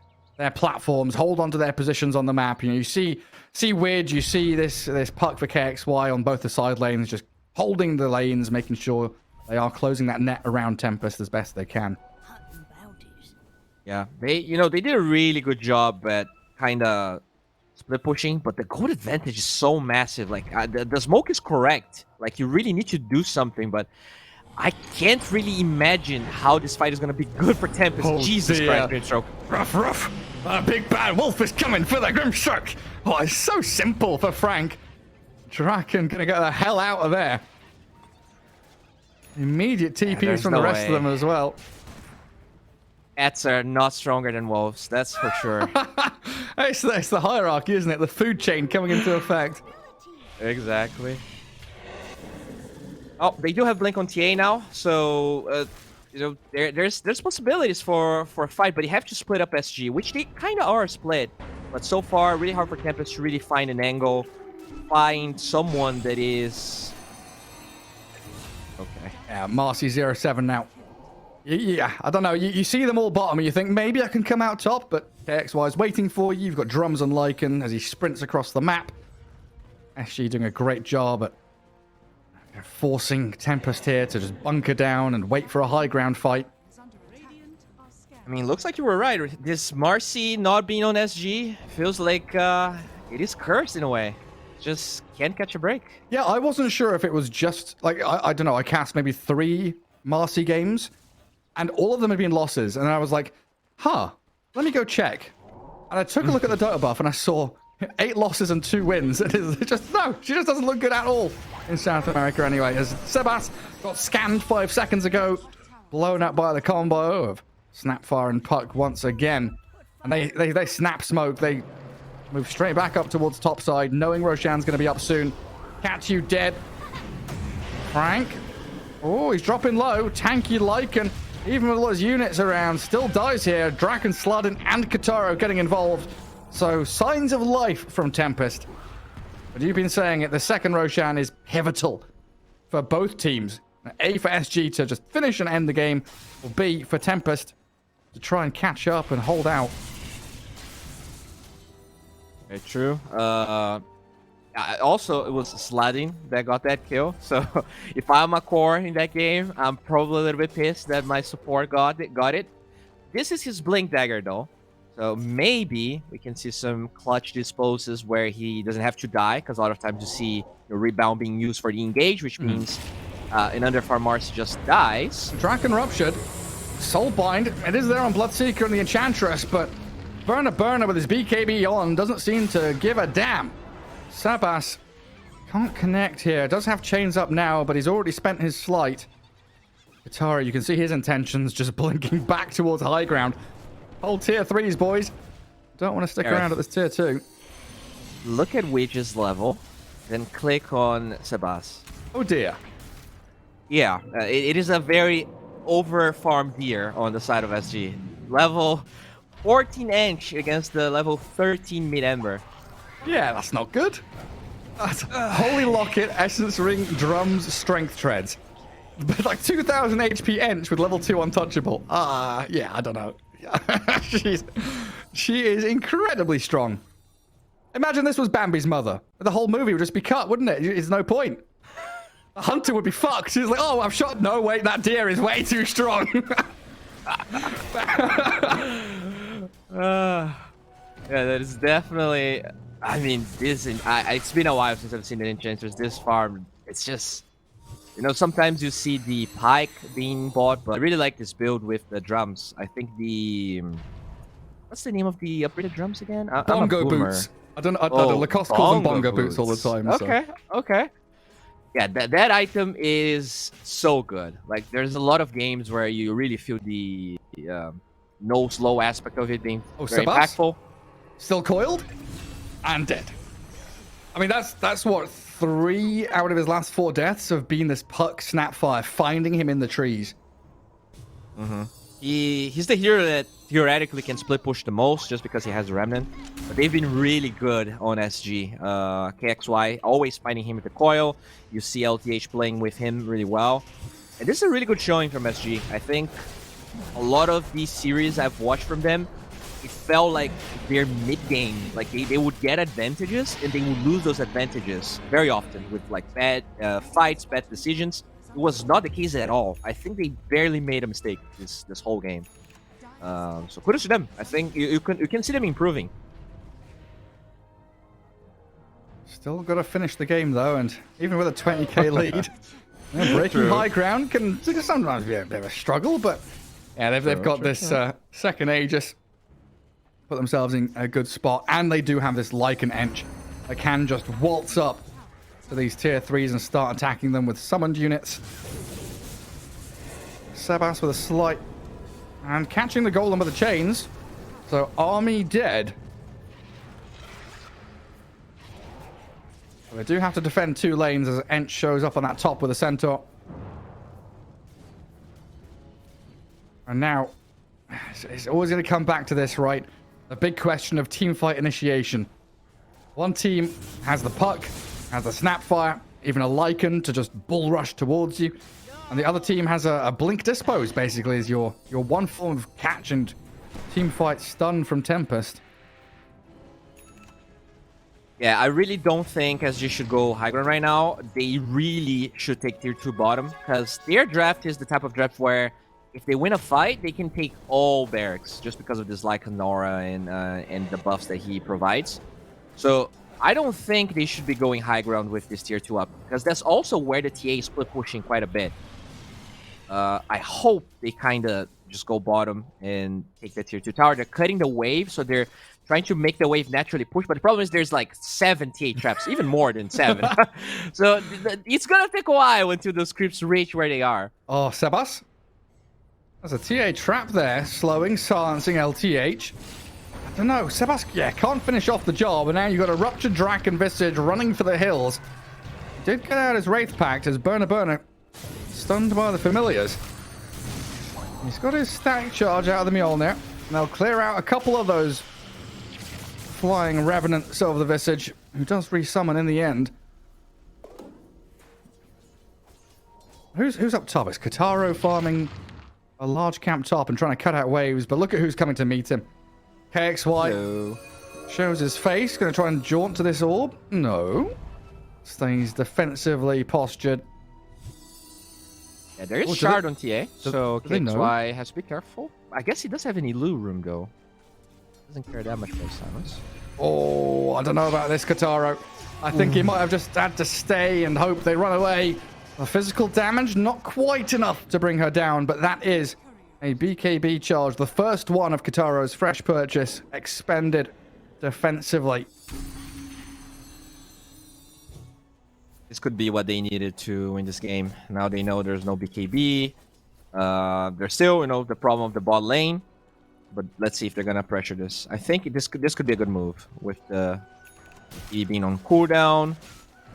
platforms, hold on to their positions on the map. You know, you see Widge, you see this puck for KXY on both the side lanes, just holding the lanes, making sure they are closing that net around Tempest as best they can. Yeah, they did a really good job at kind of split pushing, but the gold advantage is so massive. Like the smoke is correct. Like you really need to do something, but I can't really imagine how this fight is going to be good for Tempest. Oh, Jesus Christ, Grimstroke. Rough. Big bad wolf is coming for the Grimstroke. Oh, it's so simple for Frank. Draken going to get the hell out of there. Immediate TPs from the rest of them as well. Cats are not stronger than wolves, that's for sure. It's the hierarchy, isn't it? The food chain coming into effect. Exactly. Oh, they do have Blink on TA now, so there's possibilities for a fight, but you have to split up SG, which they kind of are split. But so far, really hard for Tempest to really find an angle, find someone that is... Okay. Yeah, Marcy 0-7 now. Yeah, I don't know. You see them all bottom and you think, maybe I can come out top, but KXY is waiting for you. You've got Drums and Lycan as he sprints across the map. SG doing a great job at forcing Tempest here to just bunker down and wait for a high ground fight. I mean, looks like you were right. This Marcy not being on SG feels like it is cursed in a way. Just can't catch a break. Yeah, I wasn't sure if it was just, like, I don't know, I cast maybe 3 Marcy games, and all of them had been losses, and I was like, let me go check. And I took a look at the Dota buff, and I saw 8 losses and 2 wins. And it's just, no, she just doesn't look good at all in South America anyway. As Sebas got scanned 5 seconds ago, blown up by the combo of Snapfire and Puck once again. And they snap smoke. They move straight back up towards topside, knowing Roshan's going to be up soon. Katyu dead. Frank. Oh, he's dropping low. Tanky Lycan even with all those units around, still dies here. Draken, Sladin, and Kataro getting involved. So, signs of life from Tempest. But you've been saying it, the second Roshan is pivotal for both teams. A, for SG to just finish and end the game, or B, for Tempest to try and catch up and hold out. Very true. Also, it was Sladin that got that kill. So, if I'm a core in that game, I'm probably a little bit pissed that my support got it. This is his Blink Dagger, though. So, maybe we can see some clutch disposes where he doesn't have to die, because a lot of times you see the rebound being used for the engage, which means in Underfarm Mars just dies. Draken Ruptured. Soulbind. It is there on Bloodseeker and the Enchantress, but Burner with his BKB on doesn't seem to give a damn. Sabas can't connect here. Does have chains up now, but he's already spent his slight. Katara, you can see his intentions just blinking back towards high ground. Hold tier 3s, boys. Don't want to stick around at this tier 2. Look at Wage's level, then click on Sabas. Oh dear. Yeah, it is a very over-farmed deer on the side of SG. Level 14 Ench against the level 13 Mid-Ember. Yeah, that's not good. That's Holy Locket, Essence Ring, Drums, Strength Treads. But like 2,000 HP Ench with level 2 Untouchable. Yeah, I don't know. She is incredibly strong. Imagine this was Bambi's mother. The whole movie would just be cut, wouldn't it? There's no point. The hunter would be fucked. He's like, oh, I've shot. No, wait, that deer is way too strong. Yeah, that is definitely. I mean, it's been a while since I've seen an Enchantress this farm. It's just, sometimes you see the Pike being bought, but I really like this build with the drums. I think what's the name of the upgraded drums again? Bongo boots. I don't know. Lacoste calls them bongo boots all the time. Okay. Yeah, that item is so good. Like, there's a lot of games where you really feel the no slow aspect of it being very impactful. Still coiled and dead. I mean, that's what 3 out of his last 4 deaths have been this Puck Snapfire finding him in the trees. He's the hero that theoretically can split push the most just because he has a Remnant. But they've been really good on SG. KXY always finding him with the coil. You see LTH playing with him really well. And this is a really good showing from SG. I think a lot of these series I've watched from them, it felt like their mid-game, like they would get advantages and they would lose those advantages very often with like bad fights, bad decisions. It was not the case at all. I think they barely made a mistake this whole game. So kudos to them. I think you can see them improving. Still got to finish the game though, and even with a 20k lead, breaking high ground can sometimes be a bit of a struggle. But yeah, they've got this second Aegis, put themselves in a good spot, and they do have this Lycan Ench that can just waltz up to these tier 3s and start attacking them with summoned units. Sebas with a slight and catching the golem with the chains. So army dead. They do have to defend 2 lanes as Ench shows up on that top with a centaur. And now it's always going to come back to this, right? The big question of teamfight initiation. One team has the Puck, has a Snapfire, even a Lycan to just bull rush towards you. And the other team has a Blink Dispose, basically, as your one form of catch and teamfight stun from Tempest. Yeah, I really don't think SG should go high ground right now. They really should take tier 2 bottom, because their draft is the type of draft where if they win a fight, they can take all barracks just because of this Lycan aura and the buffs that he provides. So I don't think they should be going high ground with this tier 2 up, because that's also where the TA is split pushing quite a bit. I hope they kind of just go bottom and take the tier 2 tower. They're cutting the wave, so they're trying to make the wave naturally push, but the problem is there's like 7 TA traps, even more than 7. So it's gonna take a while until those creeps reach where they are. Oh, Sebas? There's a TA trap there, slowing, silencing LTH. I don't know, Sebas, can't finish off the job, and now you've got a Ruptured Draken Visage running for the hills. Did get out his Wraith Pact as Burner stunned by the Familiars. He's got his static charge out of the Mjolnir. And they'll clear out a couple of those flying revenants over the Visage, who does resummon in the end. Who's up top? It's Kataro farming a large camp top and trying to cut out waves, but look at who's coming to meet him. KXY Hello. shows his face, going to try and jaunt to this orb. No. Stays defensively postured. Yeah, there is Oh, shard on TA, so do they know? KXY has to be careful. I guess he does have an Elu room, though. Doesn't care that much for silence. Oh, I don't know about this, Kataro. I think he might have just had to stay and hope they run away. The physical damage, not quite enough to bring her down, but that is a BKB charge. The first one of Kataro's fresh purchase expended defensively. This could be what they needed to win this game. Now they know there's no BKB. There's still, the problem of the bot lane. But let's see if they're gonna pressure this. I think this could be a good move with the E being on cooldown.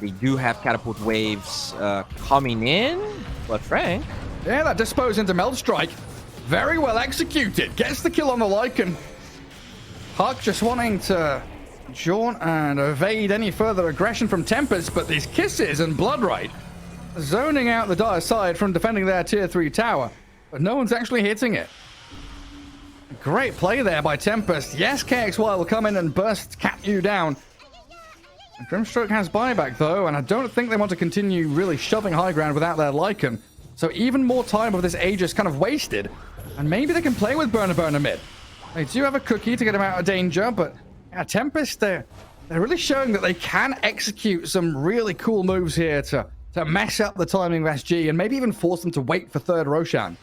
They do have catapult waves coming in, but Frank. Yeah, that dispose into Meld Strike. Very well executed. Gets the kill on the Lycan. Huck just wanting to jaunt and evade any further aggression from Tempest, but these kisses and Bloodright zoning out the dire side from defending their tier 3 tower, but no one's actually hitting it. Great play there by Tempest. Yes, KXY will come in and burst Cat you down. Grimstroke has buyback though, and I don't think they want to continue really shoving high ground without their Lycan. So even more time of this Aegis kind of wasted, and maybe they can play with Burner mid. They do have a cookie to get him out of danger, but yeah, Tempest, they're really showing that they can execute some really cool moves here to mess up the timing of SG and maybe even force them to wait for third Roshan.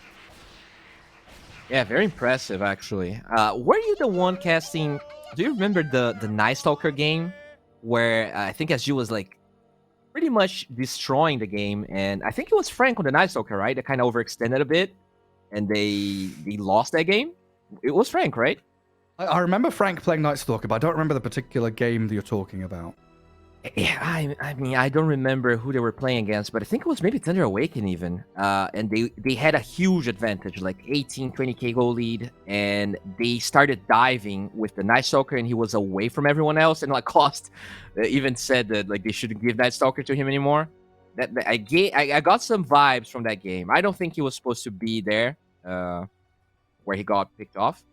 Yeah, very impressive actually. Were you the one casting? Do you remember the Night Stalker game where I think SG was like pretty much destroying the game, and I think it was Frank on the Night Stalker, right? That kind of overextended a bit, and they lost that game. It was Frank, right? I remember Frank playing Night Stalker, but I don't remember the particular game that you're talking about. Yeah, I mean, I don't remember who they were playing against, but I think it was maybe Thunder Awaken even. And they had a huge advantage, like 18, 20k goal lead, and they started diving with the Night Stalker, and he was away from everyone else, and like Cost even said that like they shouldn't give Night Stalker to him anymore. I got some vibes from that game. I don't think he was supposed to be there, where he got picked off.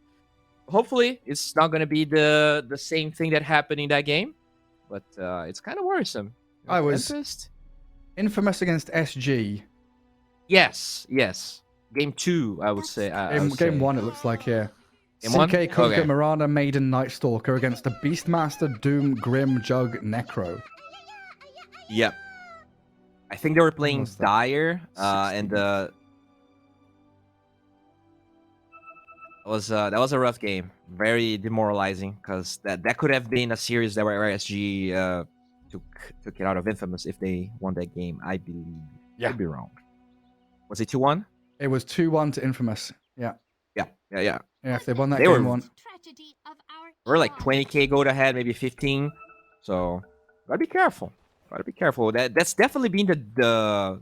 Hopefully, it's not going to be the same thing that happened in that game. But it's kind of worrisome. I was Tempest? infamous against SG. Yes. Game 2, I would say. Game 1, it looks like here. Game 1? CK, Kunkka, Okay. Mirana, Maiden, Night Stalker against the Beastmaster, Doom, Grim, Jug, Necro. Yep. I think they were playing was that? Dire, 60. and that was a rough game. Very demoralizing, because that could have been a series that where SG took it out of Infamous if they won that game. I believe. Yeah. Could be wrong. Was it 2-1? It was 2-1 to Infamous. Yeah. Yeah. Yeah, if they won that They game were- 1. We're like 20k gold ahead, maybe 15. So gotta be careful. That's definitely been the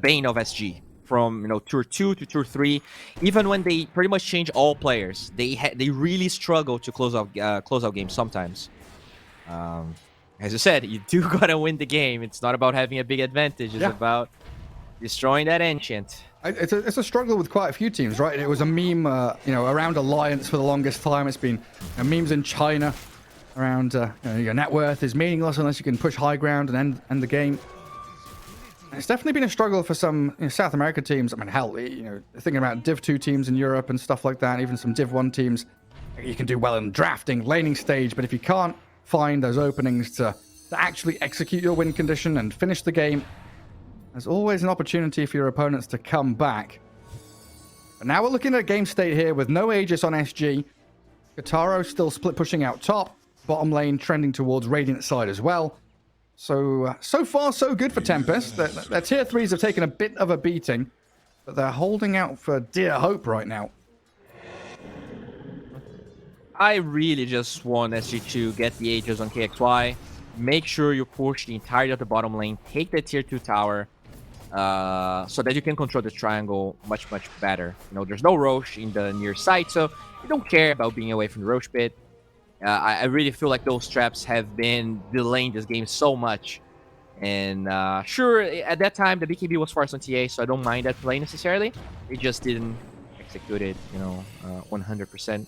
bane of SG from tier 2 to tier 3. Even when they pretty much change all players, they really struggle to close out games sometimes. As you said, you do gotta win the game. It's not about having a big advantage. It's about destroying that Ancient. It's a struggle with quite a few teams, right? It was a meme, around Alliance for the longest time. It's been memes in China around your net worth is meaningless unless you can push high ground and end the game. It's definitely been a struggle for some South America teams. I mean, hell, thinking about Div 2 teams in Europe and stuff like that, even some Div 1 teams. You can do well in drafting, laning stage, but if you can't find those openings to actually execute your win condition and finish the game, there's always an opportunity for your opponents to come back. But now we're looking at game state here with no Aegis on SG. Kataro still split pushing out top. Bottom lane trending towards Radiant side as well. So far, so good for Tempest. Their tier 3s have taken a bit of a beating, but they're holding out for dear hope right now. I really just want SG to get the Aegis on KXY. Make sure you push the entirety of the bottom lane. Take the tier 2 tower. so that you can control the triangle much better. You know, there's no Roche in the near side, so you don't care about being away from the Roche pit. I really feel like those traps have been delaying this game so much. And sure, at that time the BKB was forced on TA, so I don't mind that play necessarily. It just didn't execute it, you know, 100%.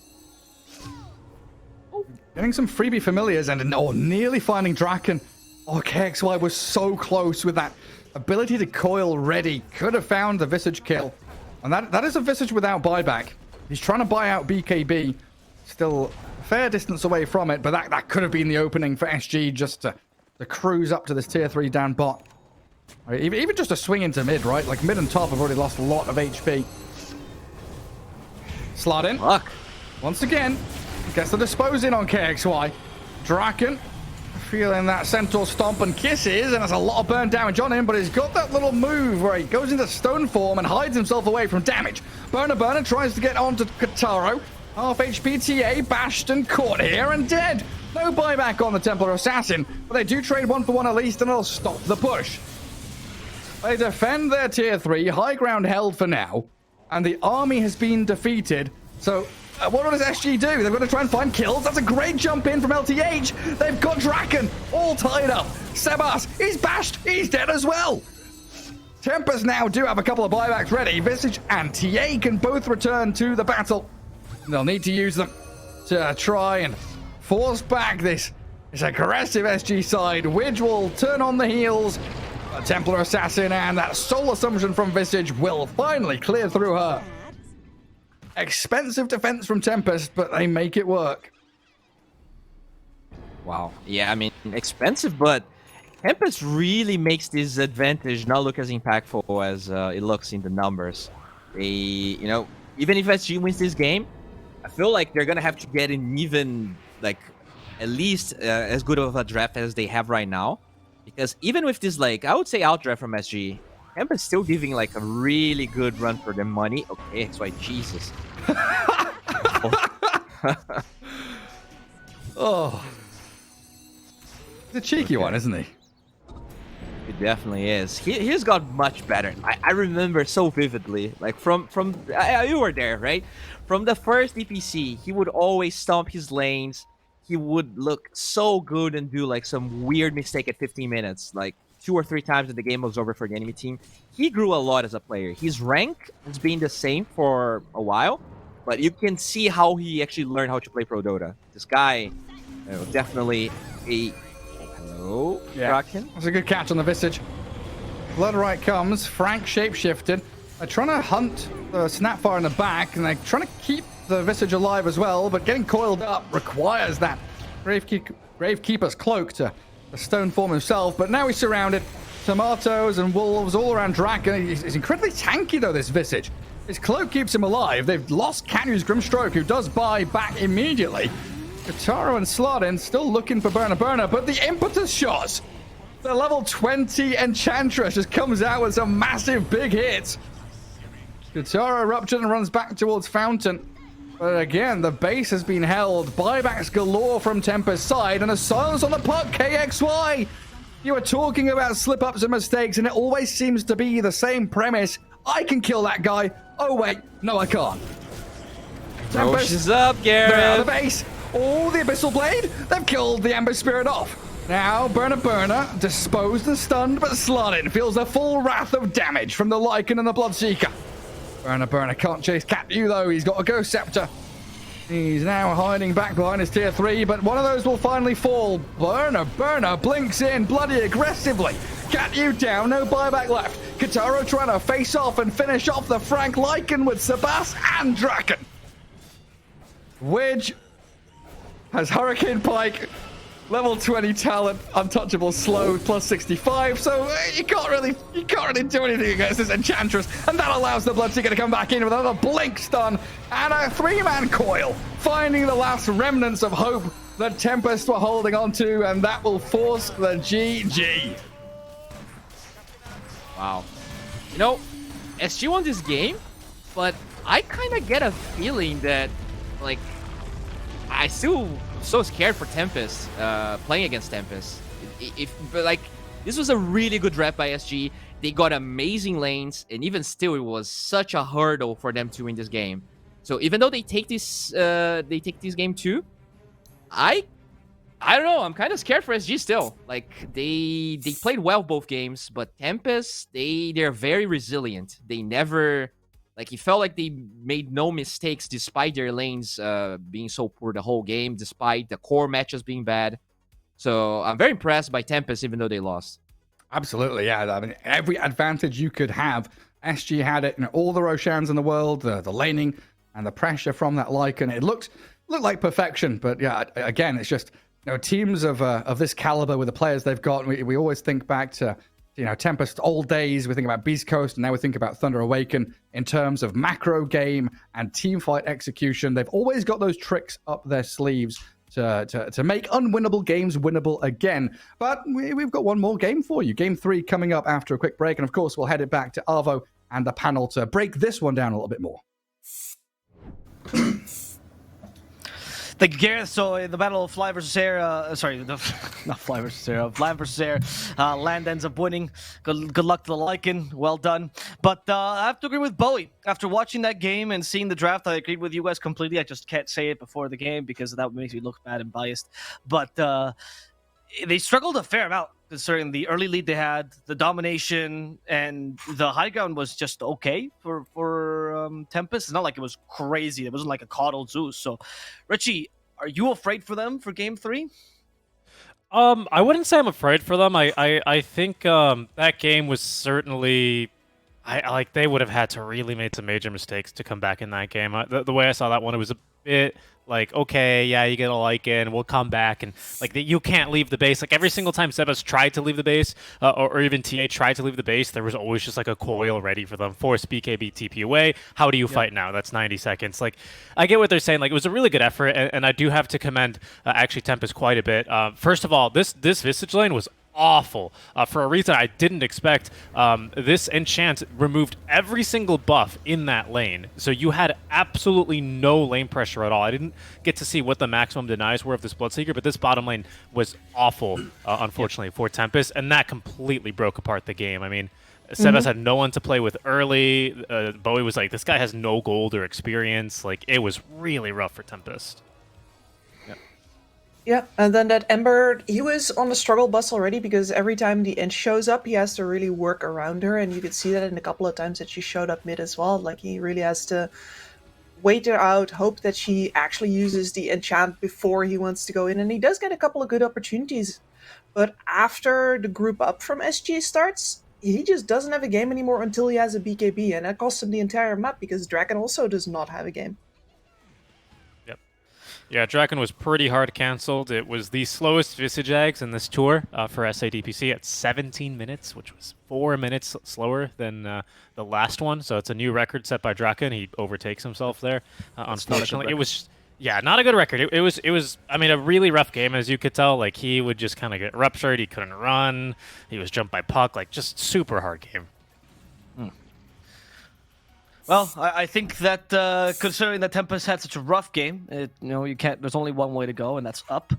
Getting some freebie familiars and nearly finding Draken. Oh, KXY was so close with that ability to coil ready. Could have found the Visage kill. And that is a Visage without buyback. He's trying to buy out BKB. Still a fair distance away from it, but that could have been the opening for SG just to cruise up to this tier 3 down bot. Right, even just a swing into mid, right? Like mid and top have already lost a lot of HP. Slot in. Fuck. Once again, gets the disposing on KXY. Draken feeling that Centaur stomp and kisses, and has a lot of burn damage on him, but he's got that little move where he goes into stone form and hides himself away from damage. Burner tries to get onto Kataro. Half HP TA, bashed and caught here and dead. No buyback on the Templar Assassin, but they do trade 1-for-1 at least, and it'll stop the push. They defend their tier 3, high ground held for now, and the army has been defeated. So what does SG do? They've got to try and find kills. That's a great jump in from LTH. They've got Draken all tied up. Sebas, he's bashed. He's dead as well. Tempest now do have a couple of buybacks ready. Visage and TA can both return to the battle. They'll need to use them to try and force back this aggressive SG side. Widge will turn on the heels. Templar Assassin and that Soul Assumption from Visage will finally clear through her. Expensive defense from Tempest, but they make it work. Wow. Yeah, I mean, expensive, but Tempest really makes this advantage not look as impactful as it looks in the numbers. They, you know, even if SG wins this game, I feel like they're gonna have to get an even, like, at least as good of a draft as they have right now. Because even with this, like, I would say outdraft from SG, Tempest still giving, like, a really good run for their money. Okay, XY, Jesus. Oh. He's a cheeky one, isn't he? It definitely is. He's got much better. I remember so vividly, like from you were there, right? From the first DPC, he would always stomp his lanes. He would look so good and do like some weird mistake at 15 minutes, like 2 or 3 times that the game was over for the enemy team. He grew a lot as a player. His rank has been the same for a while, but you can see how he actually learned how to play Pro Dota. This guy, definitely a... Hello, Draken? That's a good catch on the Visage. Bloodright comes. Frank shapeshifted. They're trying to hunt the Snapfire in the back, and they're trying to keep the Visage alive as well, but getting coiled up requires that Gravekeeper's cloak to stone form himself, but now he's surrounded. Tomatoes and wolves all around Draken. He's incredibly tanky, though, this Visage. His cloak keeps him alive. They've lost Canu's Grimstroke, who does buy back immediately. Kataro and Slardin still looking for Burner, but the impetus shots. The level 20 Enchantress just comes out with some massive big hits. Kataro ruptured and runs back towards Fountain. But again, the base has been held. Buybacks galore from Tempest's side, and a silence on the puck, KXY. You were talking about slip-ups and mistakes, and it always seems to be the same premise. I can kill that guy. Oh, wait. No, I can't. Tempest is up, Gareth. They're out of the base. Oh, the Abyssal Blade. They've killed the Amber Spirit off. Now, Burner, disposed and stunned, but Slardin feels the full wrath of damage from the Lycan and the Bloodseeker. Burner can't chase Cat-U, though. He's got a Ghost Scepter. He's now hiding back behind his tier 3, but one of those will finally fall. Burner blinks in bloody aggressively. Cat-U down, no buyback left. Kataro trying to face off and finish off the Frank Lycan with Sebas and Draken. Widge has Hurricane Pike, level 20 talent, untouchable slow, plus 65, so you can't really do anything against this Enchantress, and that allows the Bloodseeker to come back in with another blink stun and a 3-man coil, finding the last remnants of hope that Tempest were holding on to, and that will force the GG. Wow. You know, SG won this game, but I kind of get a feeling that, like, I still so scared for Tempest, playing against Tempest. But like, this was a really good draft by SG. They got amazing lanes, and even still, it was such a hurdle for them to win this game. So even though they take this game too, I don't know. I'm kind of scared for SG still. Like they played well both games, but Tempest they're very resilient. They never like it felt like they made no mistakes despite their lanes being so poor the whole game, despite the core matches being bad. So I'm very impressed by Tempest, even though they lost. Absolutely, yeah. I mean, every advantage you could have, SG had it. All the Roshans in the world, the laning, and the pressure from that Lycan. It looked like perfection. But yeah, again, it's just teams of this caliber with the players they've got. We always think back to Tempest old days. We think about Beast Coast, and now we think about Thunder Awaken in terms of macro game and team fight execution. They've always got those tricks up their sleeves to make unwinnable games winnable again. But we've got one more game for you. Game 3 coming up after a quick break. And of course, we'll head it back to Arvo and the panel to break this one down a little bit more. Thank you, Gareth. So in the battle of Fly versus Air, not Fly versus Air, Land versus Air, Land ends up winning. Good luck to the Lycan. Well done. But I have to agree with Bowie. After watching that game and seeing the draft, I agreed with you guys completely. I just can't say it before the game because that makes me look bad and biased. But they struggled a fair amount considering the early lead they had, the domination, and the high ground was just okay for Tempest. It's not like it was crazy. It wasn't like a coddled Zeus. So, Richie, are you afraid for them for Game 3? I wouldn't say I'm afraid for them. I think that game was certainly... they would have had to really made some major mistakes to come back in that game. The way I saw that one, it was a bit like, okay, yeah, you get a Lycan, we'll come back, and you can't leave the base. Like every single time Sebas tried to leave the base, or even TA tried to leave the base, there was always just like a coil ready for them. Force BKB TP away. How do you fight now? That's 90 seconds. Like, I get what they're saying. Like, it was a really good effort, and I do have to commend actually Tempest quite a bit. First of all, this Visage lane was awful for a reason I didn't expect. This enchant removed every single buff in that lane, so you had absolutely no lane pressure at all. I didn't get to see what the maximum denies were of this Bloodseeker, but this bottom lane was awful, unfortunately, for Tempest, and that completely broke apart the game. I mean, Sebas had no one to play with early. Bowie was like, this guy has no gold or experience. Like, it was really rough for Tempest. Yeah, and then that Ember, he was on the struggle bus already because every time the Inch shows up, he has to really work around her, and you could see that in a couple of times that she showed up mid as well. Like, he really has to wait her out, hope that she actually uses the enchant before he wants to go in, and he does get a couple of good opportunities. But after the group up from SG starts, he just doesn't have a game anymore until he has a BKB, and that costs him the entire map because Draken also does not have a game. Yeah, Draken was pretty hard cancelled. It was the slowest Visage Eggs in this tour for SA DPC at 17 minutes, which was 4 minutes slower than the last one. So it's a new record set by Draken. He overtakes himself there. Unfortunately, it was not a good record. It was. I mean, a really rough game, as you could tell. Like, he would just kind of get ruptured. He couldn't run. He was jumped by puck. Like, just super hard game. Well, I think that considering that Tempest had such a rough game, you can't. There's only one way to go, and that's up.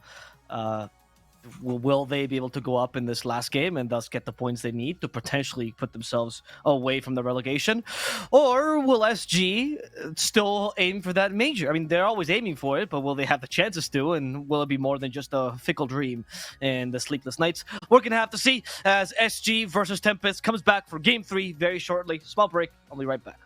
Will they be able to go up in this last game and thus get the points they need to potentially put themselves away from the relegation, or will SG still aim for that major? I mean, they're always aiming for it, but will they have the chances to? And will it be more than just a fickle dream and the sleepless nights? We're gonna have to see as SG versus Tempest comes back for Game 3 very shortly. Small break. I'll be right back.